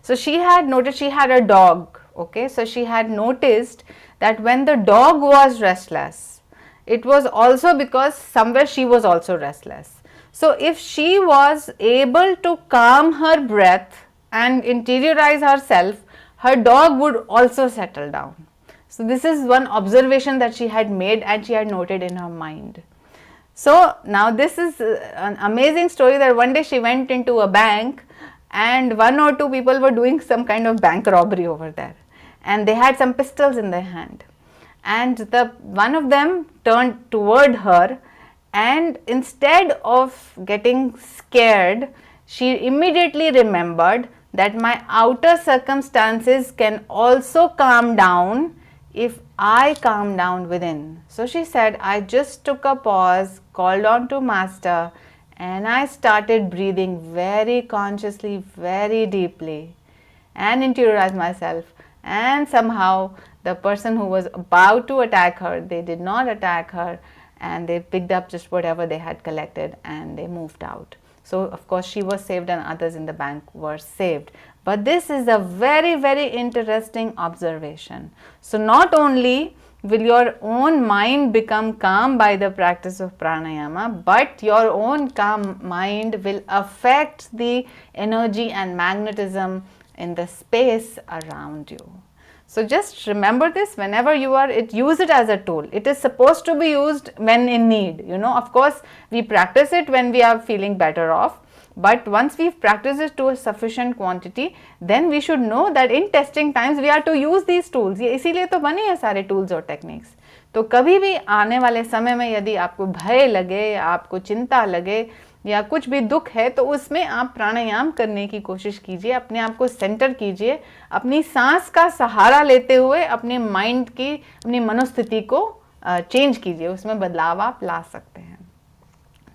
So she had noticed, she had a dog, okay, so she had noticed that when the dog was restless, it was also because somewhere she was also restless. So if she was able to calm her breath and interiorize herself, her dog would also settle down. So this is one observation that she had made and she had noted in her mind. So now this is an amazing story that one day she went into a bank and one or two people were doing some kind of bank robbery over there, and they had some pistols in their hand, and one of them turned toward her, and instead of getting scared, she immediately remembered that my outer circumstances can also calm down if I calm down within. So she said, I just took a pause, called on to Master, and I started breathing very consciously, very deeply, and interiorized myself. And somehow the person who was about to attack her, they did not attack her, and they picked up just whatever they had collected and they moved out. So of course she was saved and others in the bank were saved. But this is a very, very interesting observation. So not only will your own mind become calm by the practice of pranayama, but your own calm mind will affect the energy and magnetism in the space around you. So just remember this whenever you are, use it as a tool. It is supposed to be used when in need. Of course, we practice it when we are feeling better off. But once we've practiced it to a sufficient quantity, then we should know that in testing times we are to use these tools. ये इसीलिए तो बने हैं सारे tools और techniques. तो कभी भी आने वाले समय में यदि आपको भय लगे या आपको चिंता लगे या कुछ भी दुख है, तो उसमें आप प्राणायाम करने की कोशिश कीजिए, अपने आप को सेंटर कीजिए, अपनी सांस का सहारा लेते हुए अपने माइंड की, अपनी मनोस्थिति को चेंज कीजिए, उसमें बदलाव आप ला सकते हैं.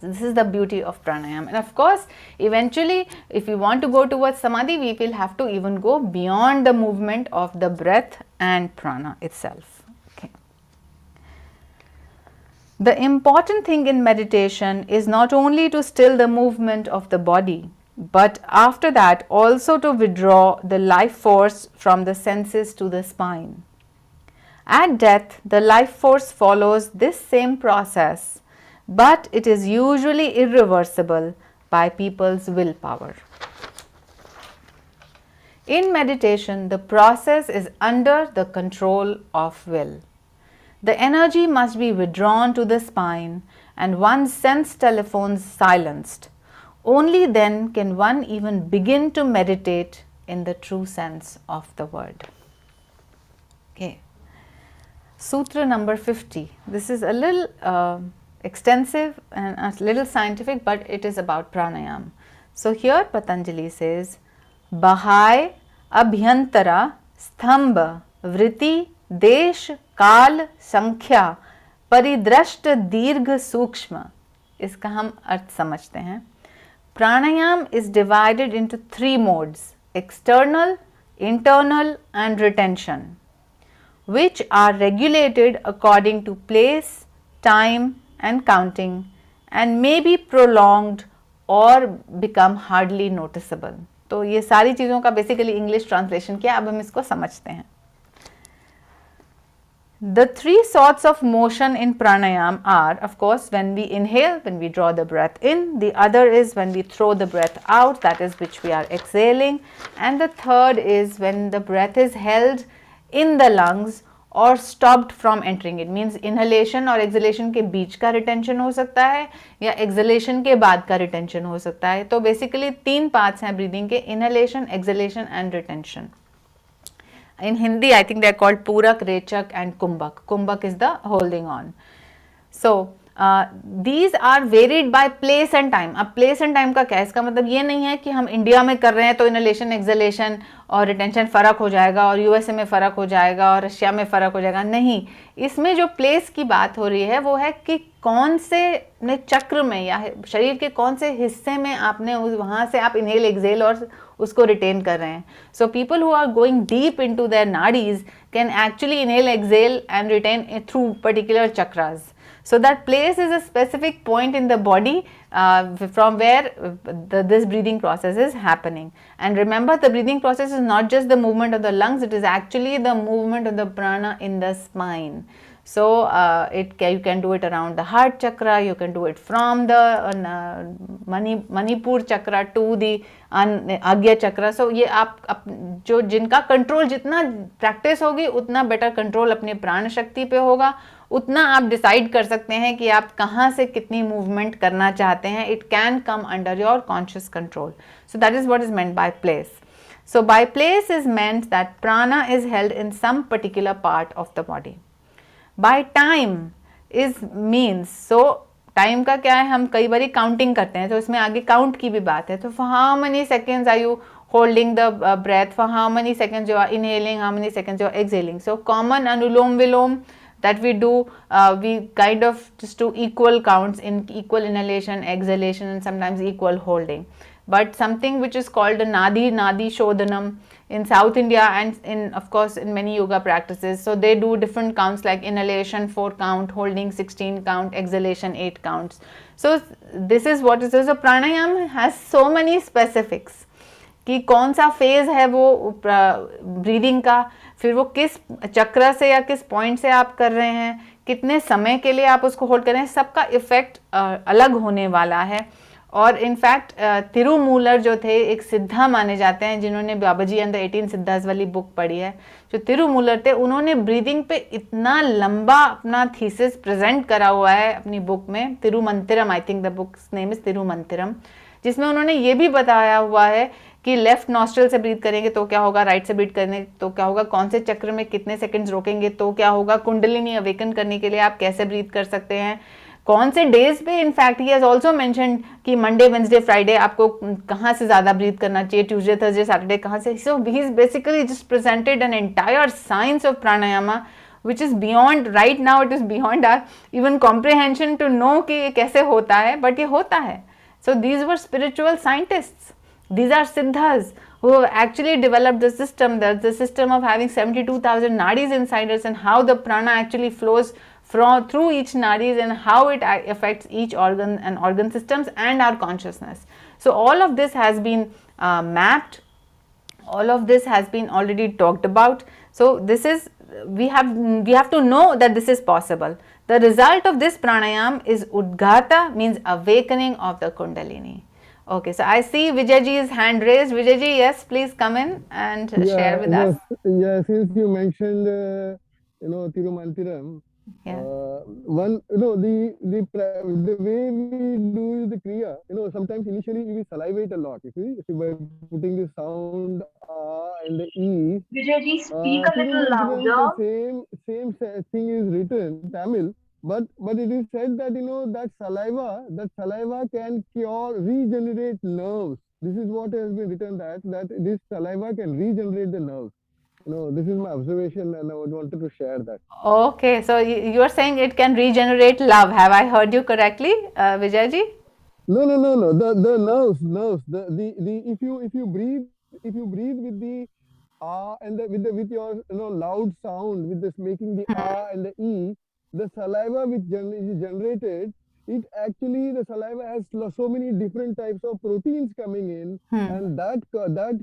This is the beauty of pranayam. And of course, eventually, if we want to go towards samadhi, we will have to even go beyond the movement of the breath and prana itself. Okay. The important thing in meditation is not only to still the movement of the body, but after that also to withdraw the life force from the senses to the spine. At death, the life force follows this same process, but it is usually irreversible by people's willpower. In meditation, the process is under the control of will. The energy must be withdrawn to the spine and one's sense telephones silenced. Only then can one even begin to meditate in the true sense of the word. Okay. Sutra number 50. This is a little extensive and a little scientific, but it is about pranayam. So here Patanjali says, Bahai Abhyantara Sthamba Vritti Desh Kal Sankhya परिदृष्ट दीर्घ सूक्ष्म. इसका हम अर्थ समझते हैं. Pranayama is divided into 3 modes, external, internal and retention, which are regulated according to place, time and counting, and may be prolonged or become hardly noticeable. तो ये सारी चीज़ों का बेसिकली इंग्लिश ट्रांसलेशन किया. अब हम इसको समझते हैं. The 3 sorts of motion in pranayam are, of course, when we inhale, when we draw the breath in. The other is when we throw the breath out, that is which we are exhaling. And the third is when the breath is held in the lungs or stopped from entering. It means inhalation और exhalation के बीच का retention हो सकता है या exhalation के बाद का retention हो सकता है. तो basically 3 parts हैं breathing के, inhalation, exhalation and retention. In Hindi, I think they are called Purak, Rechak and Kumbhak. Kumbhak is the holding on. So, these are varied by place and time. अब place and time का क्या है? इसका मतलब ये नहीं है कि हम इंडिया में कर रहे हैं तो इनहेलेशन, एक्सहेलेशन और रिटेंशन फ़र्क हो जाएगा और यूएसए में फ़र्क हो जाएगा और रशिया में फ़र्क हो जाएगा. नहीं, इसमें जो प्लेस की बात हो रही है वो है कि कौन से चक्र में या शरीर के कौन से हिस्से में आपने वहाँ से आप इनहेल, एक्सहेल और उसको रिटेन कर रहे हैं. So people who are going deep into their nadis can actually inhale, exhale and retain through particular chakras. So that place is a specific point in the body from where this breathing process is happening. And remember, the breathing process is not just the movement of the lungs, it is actually the movement of the prana in the spine. So you can do it around the heart chakra, you can do it from the Manipur chakra to the Agya chakra. So ये आप जो जिनका control जितना practice होगी उतना better control अपने प्राण शक्ति पे होगा, उतना आप डिसाइड कर सकते हैं कि आप कहाँ से कितनी मूवमेंट करना चाहते हैं. It can come under your conscious control. So that is what is meant by place. So by place is meant that prana is held in some particular part of the body. By time is means, so time का क्या है, हम कई बार counting करते हैं तो इसमें आगे काउंट की भी बात है. तो for how many seconds are you holding the breath, for how many seconds you are inhaling, how many seconds you are exhaling. So common anulom vilom that we do, we kind of just do equal counts in equal inhalation, exhalation and sometimes equal holding. But something which is called a nadi shodhanam in South India and in, of course, in many yoga practices. So they do different counts like inhalation 4 count, holding 16 count, exhalation 8 counts. So this is what it is. So pranayam has so many specifics कि कौन सा phase है वो breathing का, फिर वो किस चक्र से या किस पॉइंट से आप कर रहे हैं, कितने समय के लिए आप उसको होल्ड कर रहे हैं, सबका इफेक्ट अलग होने वाला है. और इनफैक्ट तिरुमूलर जो थे एक सिद्धा माने जाते हैं, जिन्होंने बाबाजी एंड द 18 सिद्धास वाली बुक पढ़ी है, जो तिरुमूलर थे उन्होंने ब्रीदिंग पे इतना लंबा अपना थीसिस प्रेजेंट करा हुआ है अपनी बुक में, Tirumantiram, I think the book's name is Tirumantiram, जिसमें उन्होंने ये भी बताया हुआ है कि लेफ्ट नॉस्ट्रल से ब्रीथ करेंगे तो क्या होगा, राइट से ब्रीथ करेंगे तो क्या होगा, कौन से चक्र में कितने सेकंड्स रोकेंगे तो क्या होगा, कुंडलिनी अवेकन करने के लिए आप कैसे ब्रीथ कर सकते हैं, कौन से डेज पे. In fact he has also mentioned कि मंडे, वेंसडे, फ्राइडे आपको कहाँ से ज़्यादा ब्रीथ करना चाहिए, ट्यूसडे, थर्सडे, सैटरडे कहाँ से. So he is basically just presented an entire science of pranayama which is beyond, right now it is beyond our even comprehension to know कि ये कैसे होता है, but ये होता है. So these were spiritual scientists. These are siddhas who have actually developed the system, the system of having 72,000 nadis inside us and how the prana actually flows through each nadis and how it affects each organ and organ systems and our consciousness. So all of this has been mapped, all of this has been already talked about. So this is, we have to know that this is possible. The result of this pranayam is udghata, means awakening of the kundalini. Okay, so I see Vijayji's hand raised. Vijayji, yes, please come in and share with us. Yeah, since you mentioned, Tirumantiram, Yeah. One, the way we do the kriya, sometimes initially we salivate a lot. You see, by putting the sound and the e. Vijay ji, speak a little Tirumantiram, the louder. same thing is written Tamil, but it is said that that saliva can cure, regenerate nerves. This is what has been written, that this saliva can regenerate the nerves. This is my observation, and I wanted to share that. Okay, so you are saying it can regenerate love. Have I heard you correctly, Vijayji? No. The nerves. The if you breathe with the and with your loud sound, with this making the and the e, the saliva which is generated, it actually, the saliva has so many different types of proteins coming in, and that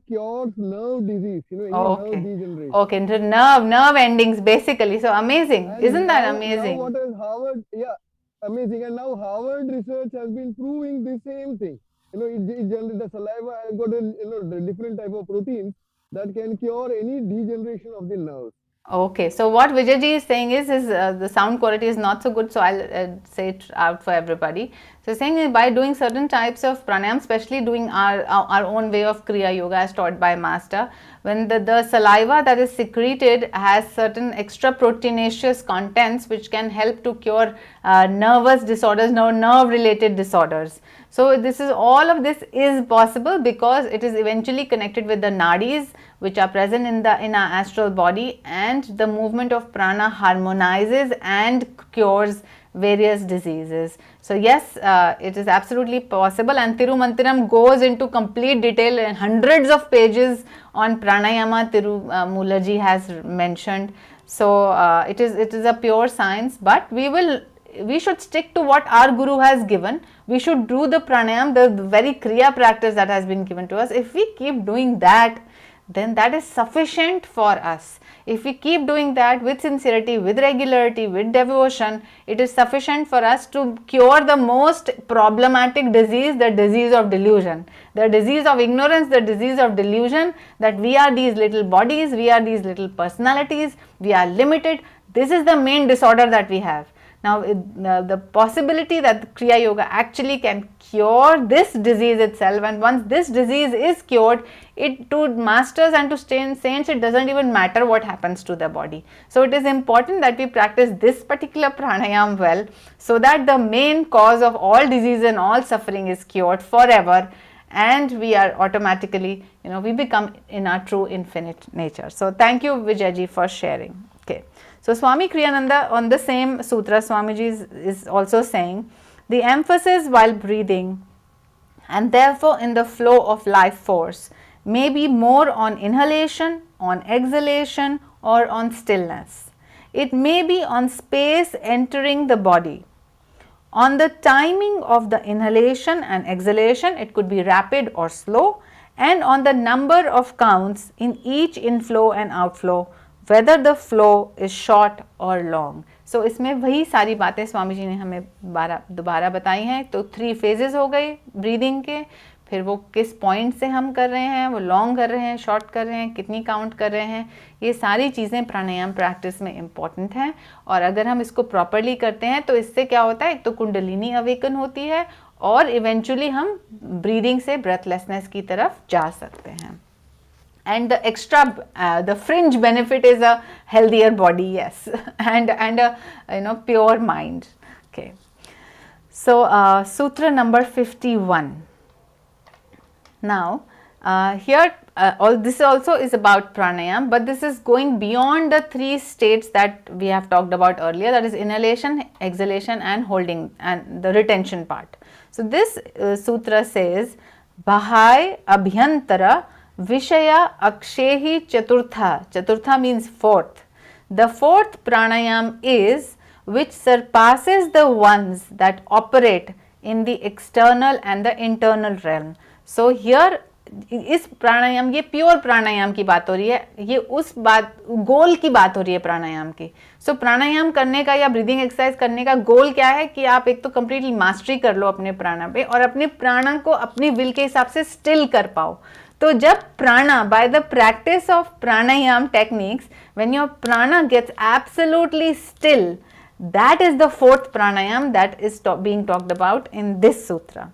cures nerve disease, any nerve Okay. degeneration. Okay, so nerve endings basically. So amazing. And Isn't that now amazing? what is Harvard? Yeah, amazing. And now Harvard research has been proving the same thing. It generally, the saliva has got the different type of proteins that can cure any degeneration of the nerves. Okay, so what Vijayji is saying is the sound quality is not so good, so I'll say it out for everybody. So saying by doing certain types of pranayam, especially doing our own way of Kriya Yoga as taught by Master, when the saliva that is secreted has certain extra proteinaceous contents which can help to cure nervous disorders, nerve related disorders. So this is, all of this is possible because it is eventually connected with the nadis which are present in our astral body, and the movement of prana harmonizes and cures various diseases. So yes, it is absolutely possible, and Tirumantiram goes into complete detail and hundreds of pages on pranayama. Mullerji has mentioned. So it is a pure science, but we should stick to what our Guru has given. We should do the pranayam, the very kriya practice that has been given to us. If we keep doing that, then that is sufficient for us. If we keep doing that with sincerity, with regularity, with devotion, it is sufficient for us to cure the most problematic disease, the disease of delusion, the disease of ignorance, the disease of delusion, that we are these little bodies, we are these little personalities, we are limited. This is the main disorder that we have. Now, the possibility that Kriya Yoga actually can cure this disease itself, and once this disease is cured, it, to masters and to saints, it doesn't even matter what happens to the body. So it is important that we practice this particular pranayam well, so that the main cause of all disease and all suffering is cured forever, and we are automatically, we become in our true infinite nature. So thank you, Vijayji, for sharing. Okay. So Swami Kriyananda, on the same sutra, Swamiji is also saying, the emphasis while breathing and therefore in the flow of life force may be more on inhalation, on exhalation, or on stillness. It may be on space entering the body. On the timing of the inhalation and exhalation, it could be rapid or slow, and on the number of counts in each inflow and outflow, whether the flow is short or long. So इसमें वही सारी बातें स्वामी जी ने हमें दोबारा बताई हैं. तो 3 phases हो गए ब्रीदिंग के, फिर वो किस पॉइंट से हम कर रहे हैं, वो लॉन्ग कर रहे हैं, शॉर्ट कर रहे हैं, कितनी काउंट कर रहे हैं, ये सारी चीज़ें प्राणायाम प्रैक्टिस में इम्पॉर्टेंट हैं. और अगर हम इसको प्रॉपरली करते हैं तो इससे क्या होता है, एक तो कुंडलिनी अवेकन होती है और इवेंचुअली हम ब्रीदिंग से ब्रेथलेसनेस की तरफ जा सकते हैं. And the extra, the fringe benefit is a healthier body, yes, and a pure mind. Okay. So sutra number 51. Now here all this also is about pranayam, but this is going beyond the 3 states that we have talked about earlier, that is inhalation, exhalation, and holding, and the retention part. So this sutra says, Bahai Abhyantara Vishaya Akshehi Chaturtha. Chaturtha means 4th. The 4th pranayam is which surpasses the ones that operate in the external and the internal realm. So here इस प्राणायाम, ये pure प्राणायाम की बात हो रही है, ये उस बात गोल की बात हो रही है प्राणायाम की. सो प्राणायाम करने का या ब्रीदिंग एक्सरसाइज करने का गोल क्या है कि आप एक तो कंप्लीटली मास्टरी कर लो अपने प्राणा पे और अपने प्राणा को अपनी विल के हिसाब से स्टिल कर पाओ. तो जब prana, by the practice of pranayama techniques, when your prana gets absolutely still, That is the fourth pranayam that is being talked about in this sutra.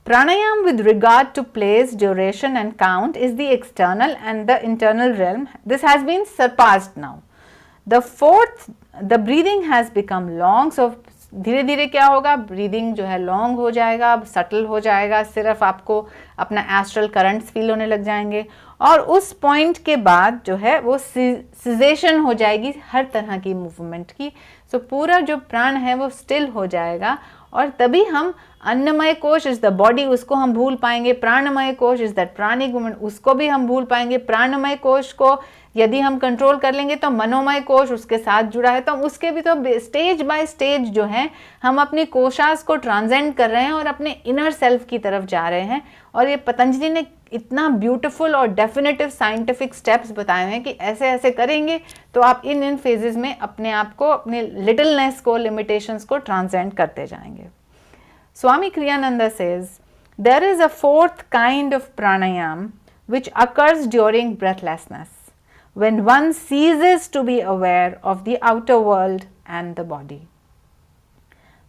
Pranayam with regard to place, duration and count is the external, and the internal realm, this has been surpassed now. The fourth, the breathing has become long. So धीरे धीरे क्या होगा, breathing जो है long हो जाएगा, subtle हो जाएगा, सिर्फ आपको अपना एस्ट्रल करंट्स फील होने लग जाएंगे, और उस पॉइंट के बाद जो है वो सिजेशन हो जाएगी हर तरह की मूवमेंट की. सो पूरा जो प्राण है वो स्टिल हो जाएगा, और तभी हम अन्नमय कोश इज द बॉडी, उसको हम भूल पाएंगे. प्राणमय कोश इज दैट प्राणिक मूवमेंट, उसको भी हम भूल पाएंगे. प्राणमय कोश को यदि हम कंट्रोल कर लेंगे तो मनोमय कोश उसके साथ जुड़ा है, तो उसके भी तो स्टेज बाय स्टेज जो है हम अपनी कोशास को ट्रांसेंड कर रहे हैं और अपने इनर सेल्फ की तरफ जा रहे हैं. और ये पतंजलि ने इतना ब्यूटीफुल और डेफिनेटिव साइंटिफिक स्टेप्स बताए हैं कि ऐसे ऐसे करेंगे तो आप इन फेजेस में अपने आप को, अपने लिटिलनेस को, लिमिटेशंस को ट्रांसेंड करते जाएंगे. Swami Kriyananda says, there is a fourth kind of pranayam which occurs during breathlessness, when one ceases to be aware of the outer world and the body.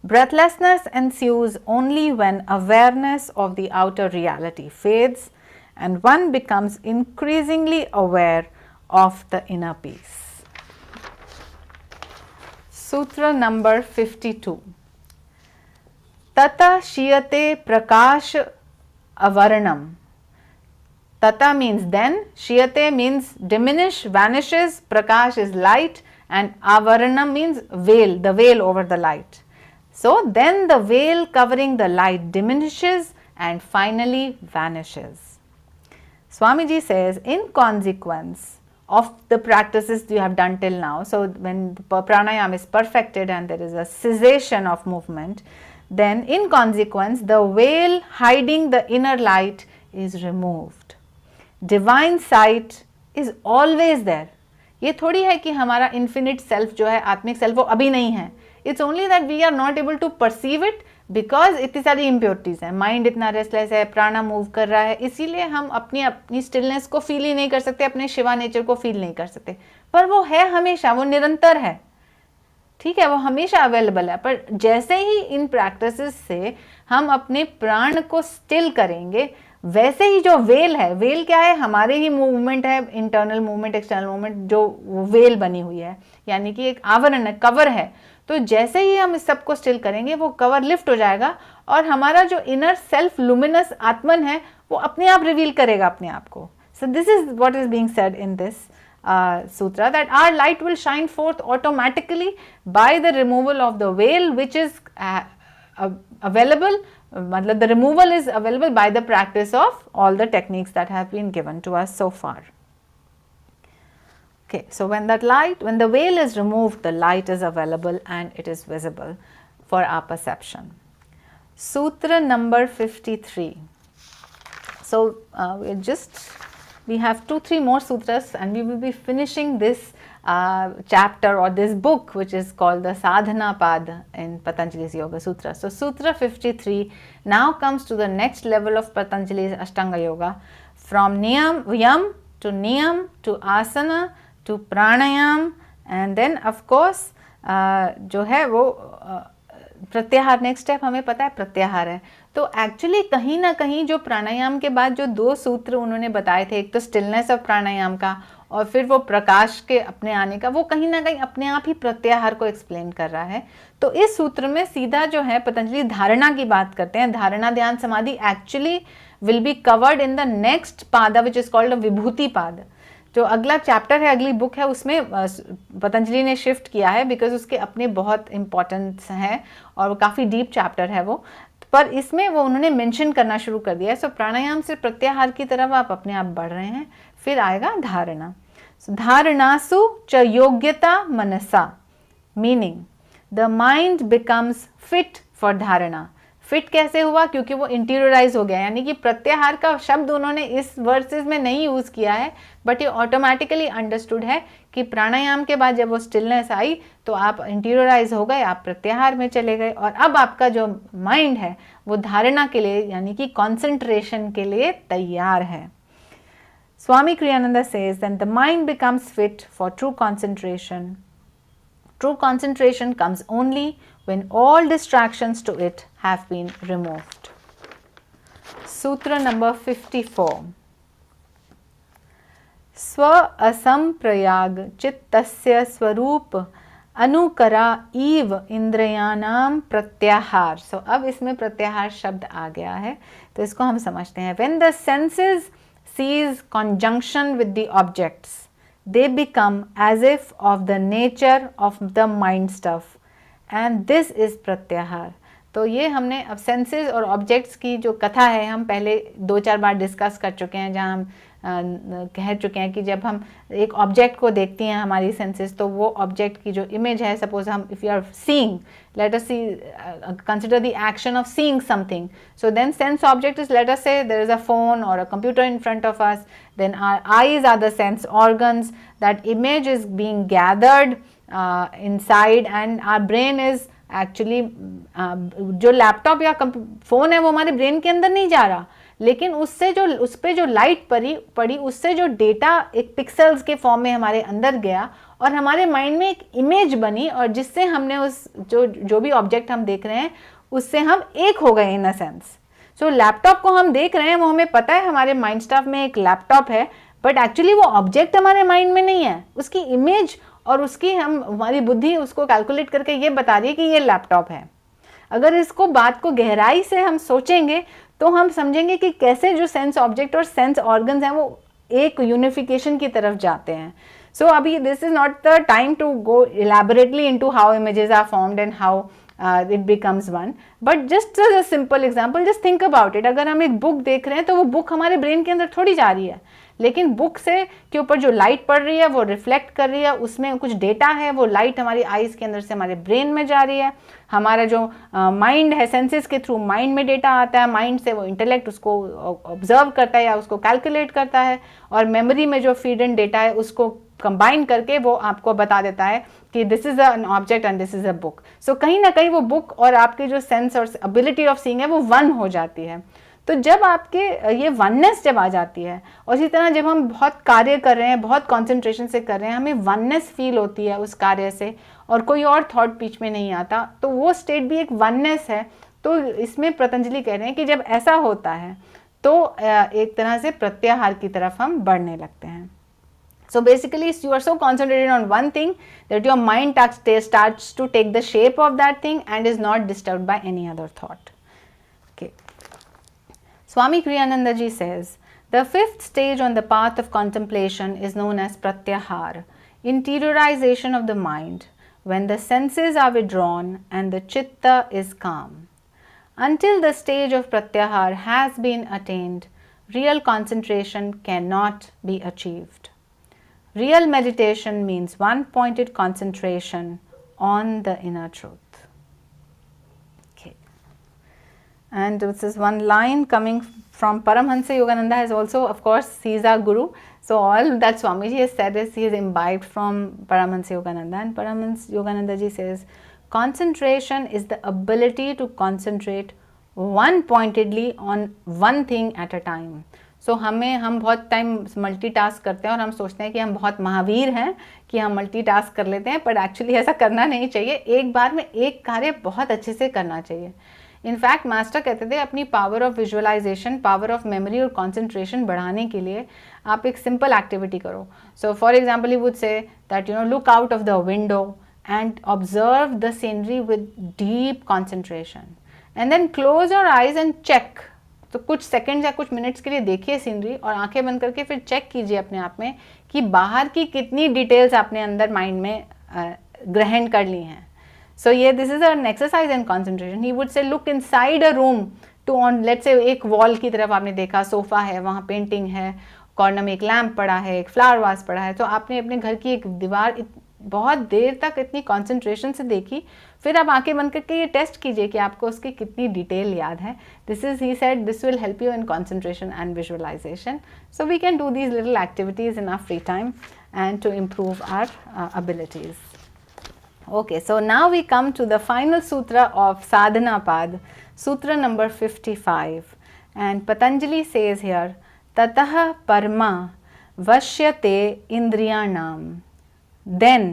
Breathlessness ensues only when awareness of the outer reality fades and one becomes increasingly aware of the inner peace. Sutra number 52. Tata shiyate prakash avaranam. Tata means then, shiyate means diminish, vanishes, prakash is light, and avaranam means veil, the veil over the light. So then the veil covering the light diminishes and finally vanishes. Swamiji says, in consequence of the practices you have done till now, so when pranayama is perfected and there is a cessation of movement, then in consequence the veil hiding the inner light is removed. Divine sight is always there. ये थोड़ी है कि हमारा infinite self जो है, आत्मिक self, वो अभी नहीं है. It's only that we are not able to perceive it because इतनी सारी impurities हैं, माइंड इतना restless है, प्राणा मूव कर रहा है, इसीलिए हम अपनी स्टिलनेस को फील ही नहीं कर सकते, अपने शिवा नेचर को फील नहीं कर सकते. पर वो है हमेशा, वो निरंतर है, ठीक है, वो हमेशा अवेलेबल है. पर जैसे ही इन प्रैक्टिसेस से हम अपने प्राण को स्टिल करेंगे, वैसे ही जो वेल है, वेल क्या है, हमारे ही मूवमेंट है, इंटरनल मूवमेंट, एक्सटर्नल मूवमेंट, जो वेल बनी हुई है, यानी कि एक आवरण है, कवर है. तो जैसे ही हम इस सब को स्टिल करेंगे वो कवर लिफ्ट हो जाएगा और हमारा जो इनर सेल्फ लुमिनस आत्मन है वो अपने आप रिवील करेगा अपने आप को. So this is what is being said in this sutra, that our light will shine forth automatically by the removal of the veil which is available, matlab the removal is available by the practice of all the techniques that have been given to us so far. Okay, so when the veil is removed, the light is available and it is visible for our perception. Sutra number 53. So we have 2-3 more sutras and we will be finishing this chapter or this book which is called the Sadhana Pad in Patanjali's Yoga Sutra. So Sutra 53 now comes to the next level of Patanjali's Ashtanga Yoga, from Yam to Niyam to Asana to Pranayam, and then of course जो है वो प्रत्याहार. Next step हमें पता है प्रत्याहार है. तो एक्चुअली कहीं ना कहीं जो प्राणायाम के बाद जो 2 सूत्र उन्होंने बताए थे, एक तो स्टिलनेस ऑफ प्राणायाम का और फिर वो प्रकाश के अपने आने का, वो कहीं ना कहीं अपने आप ही प्रत्याहार को एक्सप्लेन कर रहा है. तो इस सूत्र में सीधा जो है पतंजलि धारणा की बात करते हैं. धारणा ध्यान समाधि actually will be covered in the next पादा विच इज कॉल्ड विभूति पाद. जो अगला चैप्टर है, अगली बुक है, उसमें पतंजलि ने शिफ्ट किया है बिकॉज उसके अपने बहुत इंपॉर्टेंस हैं और वो काफ़ी डीप चैप्टर है वो. पर इसमें वो उन्होंने मेंशन करना शुरू कर दिया है. सो प्राणायाम से प्रत्याहार की तरफ आप अपने आप बढ़ रहे हैं. फिर आएगा धारणा. धारणासु च योग्यता मनसा, meaning the mind becomes fit for dharana. Fit कैसे हुआ? क्योंकि वो इंटीरियराइज हो गया, यानी कि प्रत्याहार का शब्द उन्होंने इस वर्सेस में नहीं यूज किया है, बट ये ऑटोमेटिकली अंडरस्टूड है कि प्राणायाम के बाद जब वो स्टिलनेस आई तो आप इंटीरियराइज हो गए, आप प्रत्याहार में चले गए और अब आपका जो माइंड है वो धारणा के लिए यानी कि कॉन्सेंट्रेशन के लिए तैयार है. Swami Kriyananda says that the mind becomes fit for true concentration True concentration comes only when all distractions to it have been removed. Sutra number 54. Swa asamprayag chittasya swarup अनुकरा इव इंद्रियानाम प्रत्याहार. सो अब इसमें प्रत्याहार शब्द आ गया है, तो इसको हम समझते हैं. When the senses sees conjunction with the objects, they become as if of the nature of the mind stuff, and this is प्रत्याहार. तो ये हमने अब सेंसेस और ऑब्जेक्ट्स की जो कथा है हम पहले 2-4 बार डिस्कस कर चुके हैं, जहाँ हम कह चुके हैं कि जब हम एक ऑब्जेक्ट को देखती हैं हमारी सेंसेस, तो वो ऑब्जेक्ट की जो इमेज है, सपोज हम if you are seeing, let us see consider the action of seeing something, so then sense object is, let us say there is a phone और a computer in front of us, then our eyes are the sense organs, that image is being gathered inside and our brain is actually, जो laptop या phone है वो हमारे brain के अंदर नहीं जा रहा, लेकिन उससे जो उस पर जो लाइट पड़ी उससे जो डेटा एक पिक्सेल्स के फॉर्म में हमारे अंदर गया और हमारे माइंड में एक इमेज बनी, और जिससे हमने उस जो भी ऑब्जेक्ट हम देख रहे हैं उससे हम एक हो गए इन अ सेंस. सो लैपटॉप को हम देख रहे हैं, वो हमें पता है हमारे माइंड स्टफ में एक लैपटॉप है, बट एक्चुअली वो ऑब्जेक्ट हमारे माइंड में नहीं है, उसकी इमेज और उसकी हमारी बुद्धि उसको कैलकुलेट करके ये बता रही है कि ये लैपटॉप है. अगर इसको बात को गहराई से हम सोचेंगे तो हम समझेंगे कि कैसे जो सेंस ऑब्जेक्ट और सेंस ऑर्गन्स हैं वो एक यूनिफिकेशन की तरफ जाते हैं. सो अभी this is not the time to go elaborately into how images are formed and how it becomes one, but just a simple example, just think about it. अगर हम एक बुक देख रहे हैं तो वो बुक हमारे ब्रेन के अंदर थोड़ी जा रही है, लेकिन बुक से के ऊपर जो लाइट पड़ रही है वो रिफ्लेक्ट कर रही है, उसमें कुछ डेटा है, वो लाइट हमारी आईज के अंदर से हमारे ब्रेन में जा रही है. हमारा जो माइंड है, सेंसेस के थ्रू माइंड में डेटा आता है, माइंड से वो इंटेलेक्ट उसको ऑब्जर्व करता है या उसको कैलकुलेट करता है, और मेमोरी में जो फीड इन डेटा है उसको कंबाइन करके वो आपको बता देता है कि this is an object and this is a book. सो कहीं ना कहीं वो बुक और आपकी जो सेंस और एबिलिटी ऑफ सीइंग है वो वन हो जाती है. तो जब आपके ये वननेस जब आ जाती है, और इसी तरह जब हम बहुत कार्य कर रहे हैं, बहुत कंसंट्रेशन से कर रहे हैं, हमें वननेस फील होती है उस कार्य से और कोई और थॉट बीच में नहीं आता, तो वो स्टेट भी एक वननेस है. तो इसमें पतंजलि कह रहे हैं कि जब ऐसा होता है तो एक तरह से प्रत्याहार की तरफ हम बढ़ने लगते हैं. So basically you are so concentrated on one thing that your mind starts to take the shape of that thing and is not disturbed by any other thought. Okay. Swami Kriyananda ji says, the fifth stage on the path of contemplation is known as pratyahar, interiorization of the mind, when the senses are withdrawn and the chitta is calm. Until the stage of pratyahar has been attained, real concentration cannot be achieved. Real meditation means one-pointed concentration on the inner truth. Okay. And this is one line coming from Paramahansa Yogananda, has also, of course, he is our guru. So all that Swamiji has said is he is imbibed from Paramahansa Yogananda, and Paramahansa Yogananda ji says, concentration is the ability to concentrate one-pointedly on one thing at a time. सो हम बहुत time multitask करते हैं और हम सोचते हैं कि हम बहुत महावीर हैं कि हम मल्टीटास्क कर लेते हैं, पर एक्चुअली ऐसा करना नहीं चाहिए. एक बार में एक कार्य बहुत अच्छे से करना चाहिए. इनफैक्ट मास्टर कहते थे अपनी power of visualisation, power of memory और कंसंट्रेशन बढ़ाने के लिए आप एक सिंपल एक्टिविटी करो. So for example you would say that look out of the window and observe the scenery with deep concentration and then close your eyes and check. तो कुछ seconds या कुछ मिनट्स के लिए देखिए सीनरी और आंखें बंद करके फिर चेक कीजिए अपने आप में कि बाहर की कितनी डिटेल्स आपने अंदर माइंड में ग्रहण कर ली हैं. सो ये this is an exercise in concentration. He would say look inside a room to on, let's say एक वॉल की तरफ आपने देखा, सोफा है, वहाँ पेंटिंग है, कॉर्नर में एक लैम्प पड़ा है, एक फ्लावर वास पड़ा है, तो आपने अपने घर की एक दीवार बहुत देर तक इतनी कंसंट्रेशन से देखी. फिर आप आंखें बंद करके ये टेस्ट कीजिए कि आपको उसकी कितनी डिटेल याद है. This is, he said, this will help you in concentration and visualisation. So we can do these little activities in our free time and to improve our abilities. Okay, so now we come to the final sutra of Sadhana Pad, sutra number 55, and Patanjali says here, Tatah Parma Vashyate Indriyanam. Then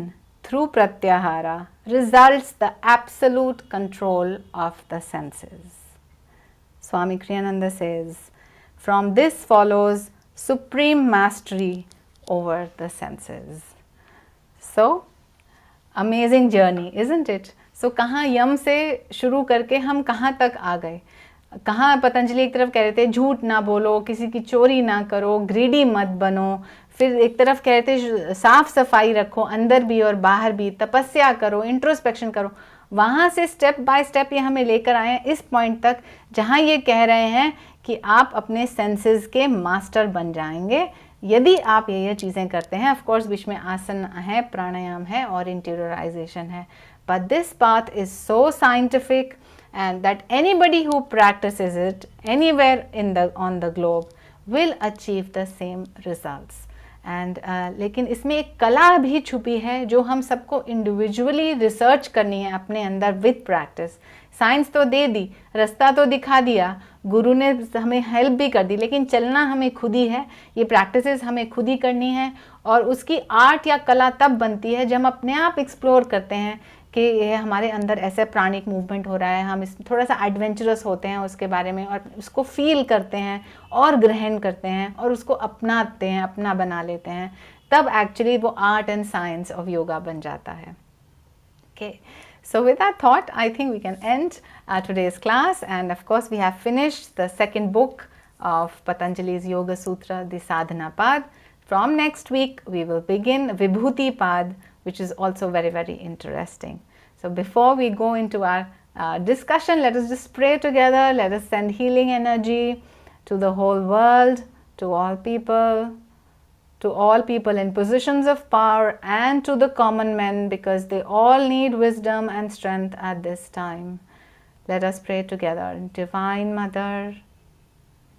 through pratyahara results the absolute control of the senses. Swami Kriyananda says, from this follows supreme mastery over the senses. So, amazing journey, isn't it? So, कहाँ यम से शुरू करके हम कहाँ तक आ गए? कहाँ पतंजलि एक तरफ कह रहे थे झूठ ना बोलो, किसी की चोरी ना करो, ग्रीडी मत बनो, फिर एक तरफ कह रहे थे साफ सफाई रखो, अंदर भी और बाहर भी, तपस्या करो, इंट्रोस्पेक्शन करो. वहाँ से स्टेप बाय स्टेप ये हमें लेकर आए हैं इस पॉइंट तक जहाँ ये कह रहे हैं कि आप अपने सेंसेस के मास्टर बन जाएंगे यदि आप ये चीज़ें करते हैं. ऑफ कोर्स बीच में आसन है, प्राणायाम है और इंटीरियराइजेशन है, but this path is so scientific and that anybody who practices it anywhere on the globe will achieve the same results. And लेकिन इसमें एक कला भी छुपी है जो हम सबको इंडिविजुअली रिसर्च करनी है अपने अंदर विद प्रैक्टिस. साइंस तो दे दी, रास्ता तो दिखा दिया, गुरु ने हमें हेल्प भी कर दी, लेकिन चलना हमें खुद ही है. ये प्रैक्टिसेस हमें खुद ही करनी है और उसकी आर्ट या कला तब बनती है जब हम अपने आप एक्सप्लोर करते हैं कि ये हमारे अंदर ऐसे प्राणिक मूवमेंट हो रहा है, हम इस थोड़ा सा एडवेंचरस होते हैं उसके बारे में और उसको फील करते हैं और ग्रहण करते हैं और उसको अपनाते हैं, अपना बना लेते हैं, तब एक्चुअली वो art and science of yoga बन जाता है. Okay, so with that thought, I think we can end today's class, and of course we have finished the second book of Patanjali's Yoga Sutra, the Sadhana Pad. From next week we will begin Vibhuti Pad, which is also very, very interesting. So before we go into our discussion, let us just pray together. Let us send healing energy to the whole world, to all people in positions of power and to the common men, because they all need wisdom and strength at this time. Let us pray together. Divine Mother,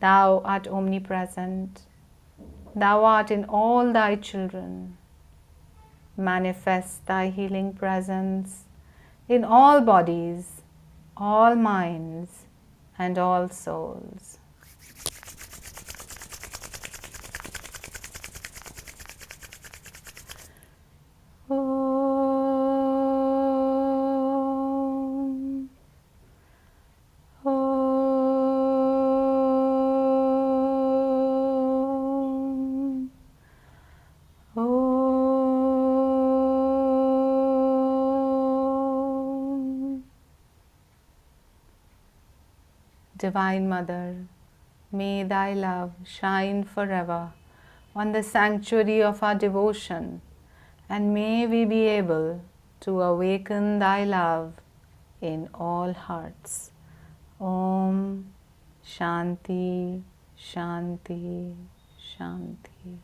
Thou art omnipresent. Thou art in all Thy children. Manifest Thy healing presence in all bodies, all minds, and all souls. Divine Mother, may Thy love shine forever on the sanctuary of our devotion, and may we be able to awaken Thy love in all hearts. Om Shanti, Shanti, Shanti.